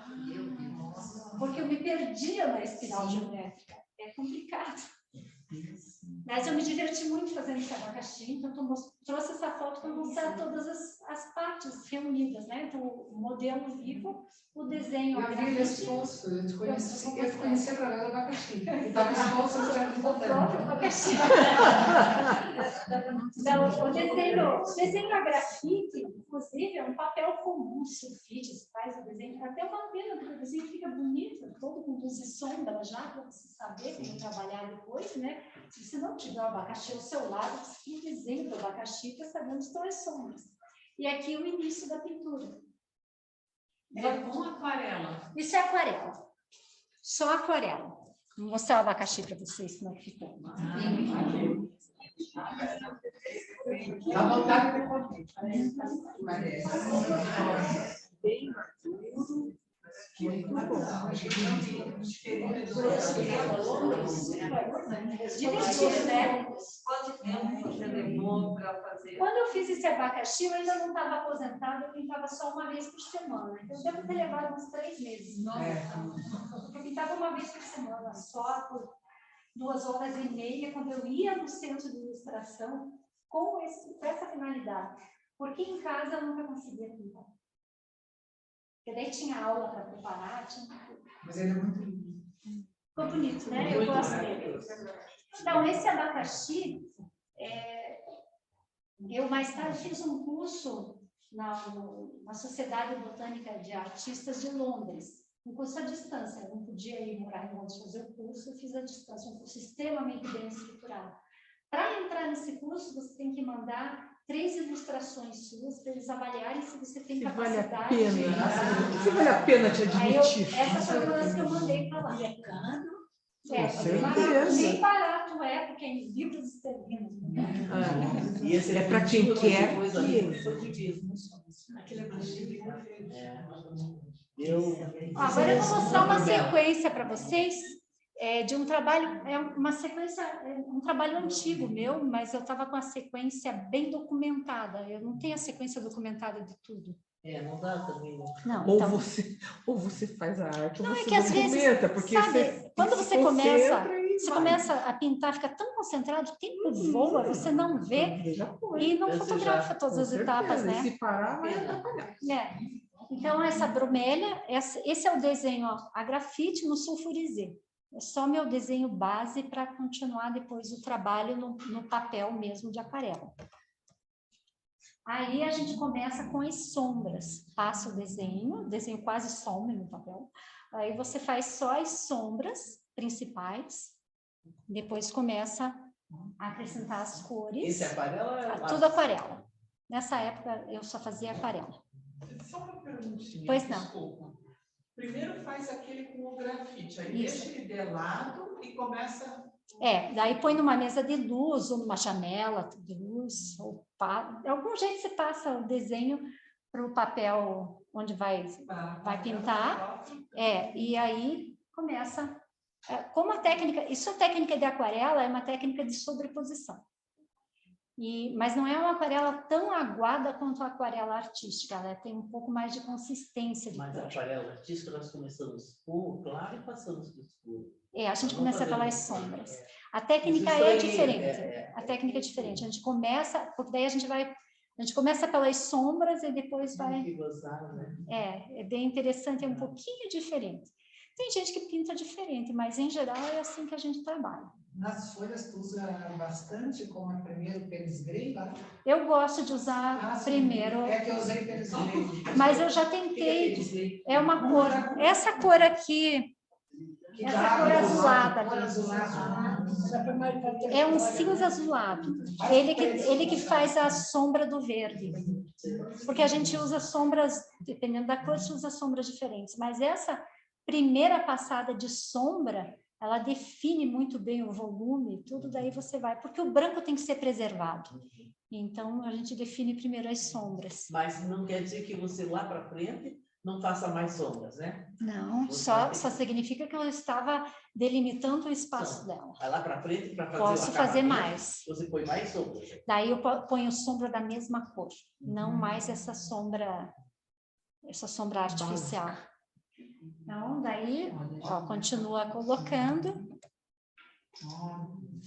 Porque eu me perdia na espiral geométrica. É complicado. Mas eu me diverti muito fazendo esse abacaxi, então trouxe essa foto para mostrar todas as partes reunidas, né? Então, o modelo vivo, o desenho. Eu vi resposta, eu te conheci através do abacaxi. Estava exposto ao certo botânico. Abacaxi. Então, o desenho a grafite, inclusive, é um papel comum, sulfite, você faz o desenho, até uma pena, porque o desenho fica bonito, todo com luz e sombra já, para você saber como trabalhar depois, né? Se você não tiver o abacaxi ao seu lado, você tem um desenho do abacaxi para saber onde estão as sombras. E aqui o início da pintura. É com aquarela. Isso é aquarela. Só aquarela. Vou mostrar o abacaxi para vocês como é que ficou. Dá vontade de comer. Bem maduro. Muito bom. Divertido, né? Quanto tempo você levou para fazer? Quando eu fiz esse abacaxi, eu ainda não estava aposentada, eu pintava só uma vez por semana. Então, eu devo ter levado uns 3 meses. Eu pintava uma vez por semana, só por 2h30, quando eu ia no centro de ilustração com essa finalidade. Porque em casa eu nunca conseguia pintar. Porque daí tinha aula para preparar. Mas ele é muito lindo. Ficou bonito, né? Eu gosto dele. Então, esse abacaxi, eu mais tarde fiz um curso na Sociedade Botânica de Artistas de Londres, um curso à distância. Eu não podia ir morar em Londres fazer o curso, eu fiz à distância, um curso extremamente bem estruturado. Para entrar nesse curso, você tem que mandar 3 ilustrações suas para eles avaliarem se você tem capacidade. Se vale a pena te admitir. Essas foram as que eu mandei para lá. Bem barato porque em livros esterlinos. E esse É para quem quer. Agora eu vou mostrar uma sequência para vocês de um trabalho, uma sequência, um trabalho antigo meu, mas eu estava com a sequência bem documentada. Eu não tenho a sequência documentada de tudo. Não dá também. Não, Ou, então, você faz a arte, ou não, você é que às vezes, documenta, porque sabe, quando você concentra começa a pintar, fica tão concentrado, o tempo voa, você não vê e não fotografa todas as etapas, né? Se parar, vai atrapalhar. Então, essa bromélia, esse é o desenho a grafite no sulfurizê. É só meu desenho base para continuar depois o trabalho no papel mesmo de aquarela. Aí a gente começa com as sombras. Passa o desenho quase some no papel. Aí você faz só as sombras principais, depois começa a acrescentar as cores. Esse aquarela tudo aquarela. Nessa época eu só fazia aquarela. Só uma perguntinha. Pois não. Desculpa. Primeiro faz aquele com o grafite, aí Isso. deixa ele de lado e começa... Daí põe numa mesa de luz ou numa janela de luz, ou de algum jeito você passa o desenho para o papel onde vai pintar, e aí começa, como a técnica, isso é técnica de aquarela, é uma técnica de sobreposição. Mas não é uma aquarela tão aguada quanto a aquarela artística, ela tem um pouco mais de consistência de Mas a cor. aquarela artística nós começamos com o claro e passamos para o escuro. A gente Não começa fazemos- pelas sombras. A técnica Isso é aí, diferente. A técnica é diferente. A gente começa, porque daí a gente começa pelas sombras e depois vai... Que gozar, né? É bem interessante, é um pouquinho diferente. Tem gente que pinta diferente, mas em geral é assim que a gente trabalha. Nas folhas tu usa bastante, como é primeiro pênis grey lá? Eu gosto de usar sim. primeiro, É que eu usei pênis grey. mas eu já tentei. É uma cor. Essa cor aqui, essa cor azulada Cor aqui. azulada. É um cinza azulado. Ele que faz a sombra do verde. Porque a gente usa sombras, dependendo da cor, você usa sombras diferentes. Mas essa primeira passada de sombra, ela define muito bem o volume, tudo daí você vai. Porque o branco tem que ser preservado. Então, a gente define primeiro as sombras. Mas não quer dizer que você lá para frente não faça mais sombras, né? Não, só significa que eu estava delimitando o espaço dela. Vai lá para frente para fazer Posso o fazer acabamento, mais. Você põe mais sombras. Daí eu ponho sombra da mesma cor, não mais essa sombra artificial. Então, daí, ó, continua colocando.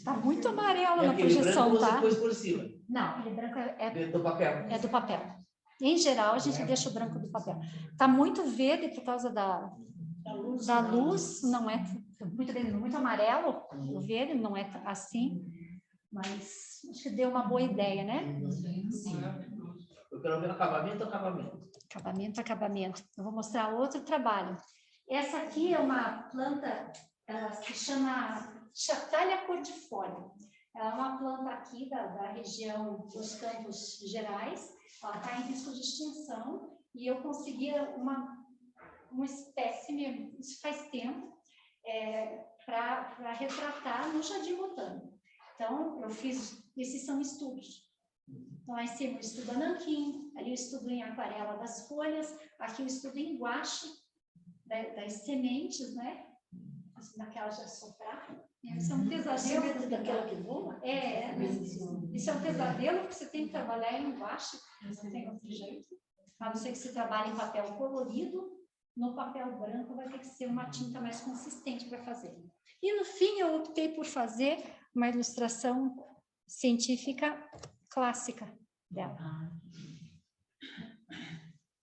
Tá muito amarelo na projeção, branco tá? você pôs por cima, Não, aquele branco do papel. é do papel. Em geral, a gente deixa o branco do papel. Tá muito verde por causa da luz, não é muito amarelo, o verde não é assim, mas acho que deu uma boa ideia, né? Eu quero ver acabamento. Acabamento. Eu vou mostrar outro trabalho. Essa aqui é uma planta, ela se chama Chacalha cordifólia. Ela é uma planta aqui da região dos Campos Gerais. Ela está em risco de extinção e eu consegui um espécime, isso faz tempo, para retratar no Jardim Botânico. Então, eu fiz, esses são estudos. Então, lá em cima eu estudo a nanquim, ali eu estudo em aquarela das folhas, aqui eu estudo em guache, das sementes, né? Daquela de assoprar. Isso é um pesadelo. Daquela que voa? Isso é um pesadelo, porque você tem que trabalhar em guache, não tem outro jeito. A não ser que você trabalhe em papel colorido, no papel branco vai ter que ser uma tinta mais consistente para fazer. E no fim eu optei por fazer uma ilustração científica clássica dela.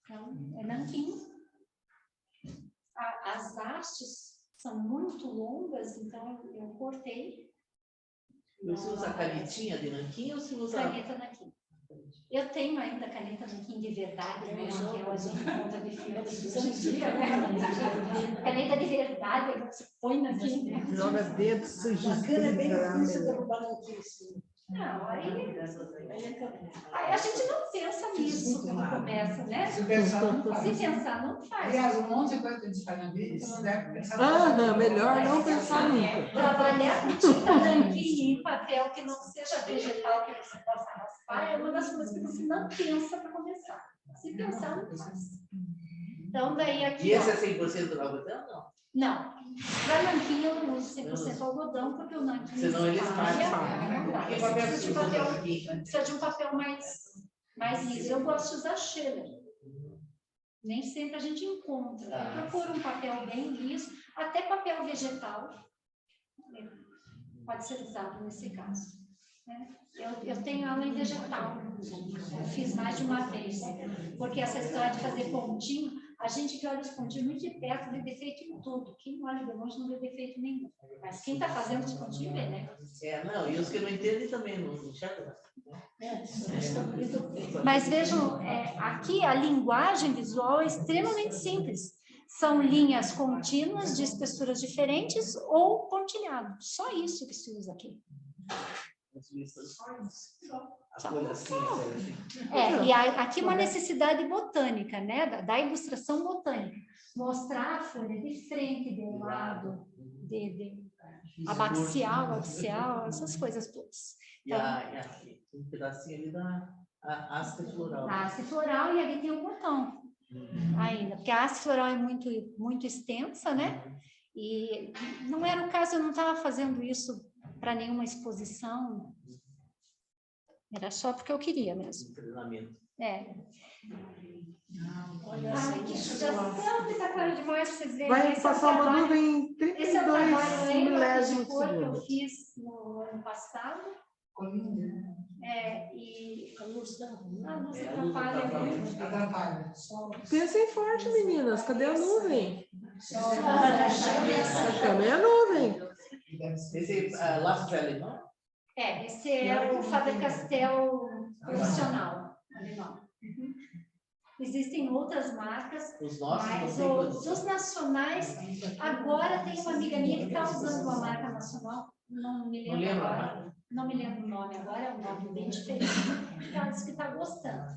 Então, é nanquim. As hastes são muito longas, então eu cortei. Você usa canetinha de nanquim ou você usa... Caneta nanquim. Eu tenho ainda caneta nanquim de verdade, né? Aquela de ponta de fio de dia, né? Caneta de verdade, que você põe nanquim, né? Joga dedo, sujo. Não, aí a gente não pensa nisso quando começa, né? Se pensar, não faz. Se pensar, não faz. Aliás, um monte de coisa que a gente faz na vida, você não deve pensar. Melhor não pensar nunca. Trabalhar com tinta nanquim em papel que não seja vegetal, que você possa raspar, é uma das coisas que você não pensa para começar. Se pensar, não faz. Então, daí aqui... E esse é 100% algodão, não? Não. Para nanquim eu não uso 100% algodão, porque o nanquim... Senão ele espalha. espalha. Não dá. Que papel Precisa você de usa papel, nanquim? precisa de um papel mais liso. Eu gosto de usar Scheller. Nem sempre a gente encontra. Eu procuro um papel bem liso, até papel vegetal pode ser usado nesse caso. Eu tenho aula em vegetal, eu fiz mais de uma vez, porque essa história de fazer pontinho, a gente que olha os pontinhos muito de perto vê defeito em tudo, quem olha de longe não vê defeito nenhum, mas quem está fazendo os pontinhos vê, né? E os que não entendem também não enxergam. Mas vejam, aqui a linguagem visual é extremamente simples. São linhas contínuas de espessuras diferentes ou pontilhado. Só isso que se usa aqui. A folha cinza. E aqui uma necessidade botânica, né? Da ilustração botânica. Mostrar a folha de frente, de lado, abaxial, essas coisas todas. Um pedacinho ali da haste floral. A haste floral e ali tem o botão ainda, porque a haste floral é muito, muito extensa, né? E não era o caso, eu não estava fazendo isso para nenhuma exposição. Era só porque eu queria mesmo. Treinamento. É. Olha Ai, que judiação, que tá claro demais pra vocês verem. Vai Esse é o passar uma trabalho- nuvem em Esse é o trabalho 32 em lápis de milésimos de cor que eu segundo. fiz no ano passado. E a luz atrapalha muito. Atrapalha. Pensem forte, meninas. Cadê a nuvem? Também a nuvem. Esse lápis é alemão? Esse é o Faber-Castell profissional alemão. Existem outras marcas, Os nossos mas não tem os nacionais, agora tem uma amiga minha que está usando uma marca nacional, não me lembro lembro. agora, não me lembro o nome agora, é um nome bem diferente, ela disse que está gostando.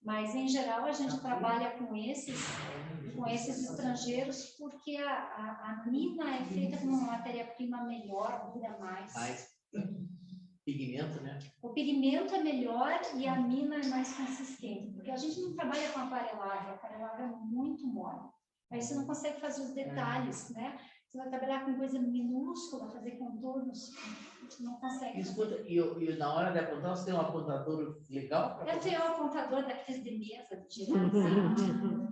Mas, em geral, a gente trabalha com esses estrangeiros porque a mina é feita com uma matéria-prima melhor, dura mais. Mais pigmento, né? O pigmento é melhor e a mina é mais consistente, porque a gente não trabalha com aquarelagem, a aquarelagem é muito mole. Aí você não consegue fazer os detalhes, né? Você vai trabalhar com coisa minúscula, fazer contornos, não consegue. Escuta, e na hora de apontar, você tem um apontador legal? Eu tenho um apontador daqueles de mesa, de girar,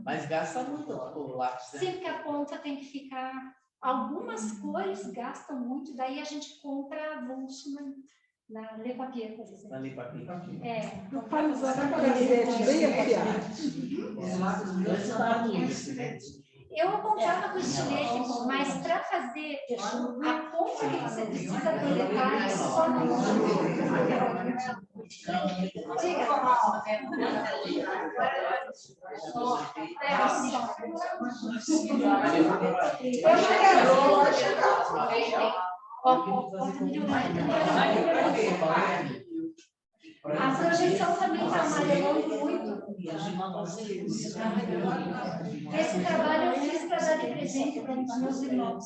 Mas gasta muito o lápis, né? sempre que a ponta tem que ficar... Algumas cores gastam muito, daí a gente compra avulso na Le Papier, por exemplo. Na Lipapi. Não faz usar para caneta, bem afiado. Antes estava muito. Eu apontava com estilete, mas para fazer a ponta que você precisa ter detalhes só no A projeção também está amarelando muito. Esse trabalho eu fiz para dar de presente para os meus irmãos.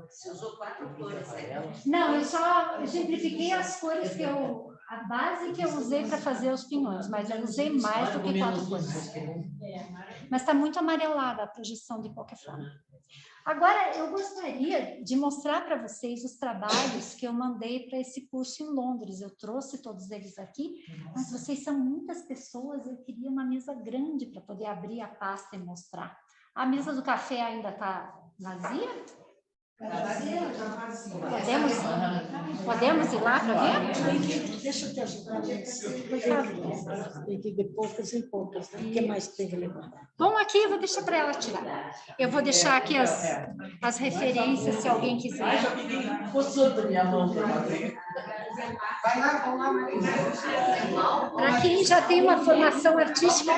Você usou 4 cores, né? Não, eu só exemplifiquei as cores que a base que eu usei para fazer os pinhões, mas eu usei mais do que 4 cores. Mas está muito amarelada a projeção de qualquer forma. Agora, eu gostaria de mostrar para vocês os trabalhos que eu mandei para esse curso em Londres. Eu trouxe todos eles aqui, mas vocês são muitas pessoas, eu queria uma mesa grande para poder abrir a pasta e mostrar. A mesa do café ainda está vazia? Podemos ir lá para ver? Deixa eu te ajudar, tem que ir de poucas em poucas, né? O que mais tem que levar? Bom, aqui eu vou deixar para ela tirar. Eu vou deixar aqui as referências, se alguém quiser. Postou da minha mão para fazer. Para quem já tem uma formação artística,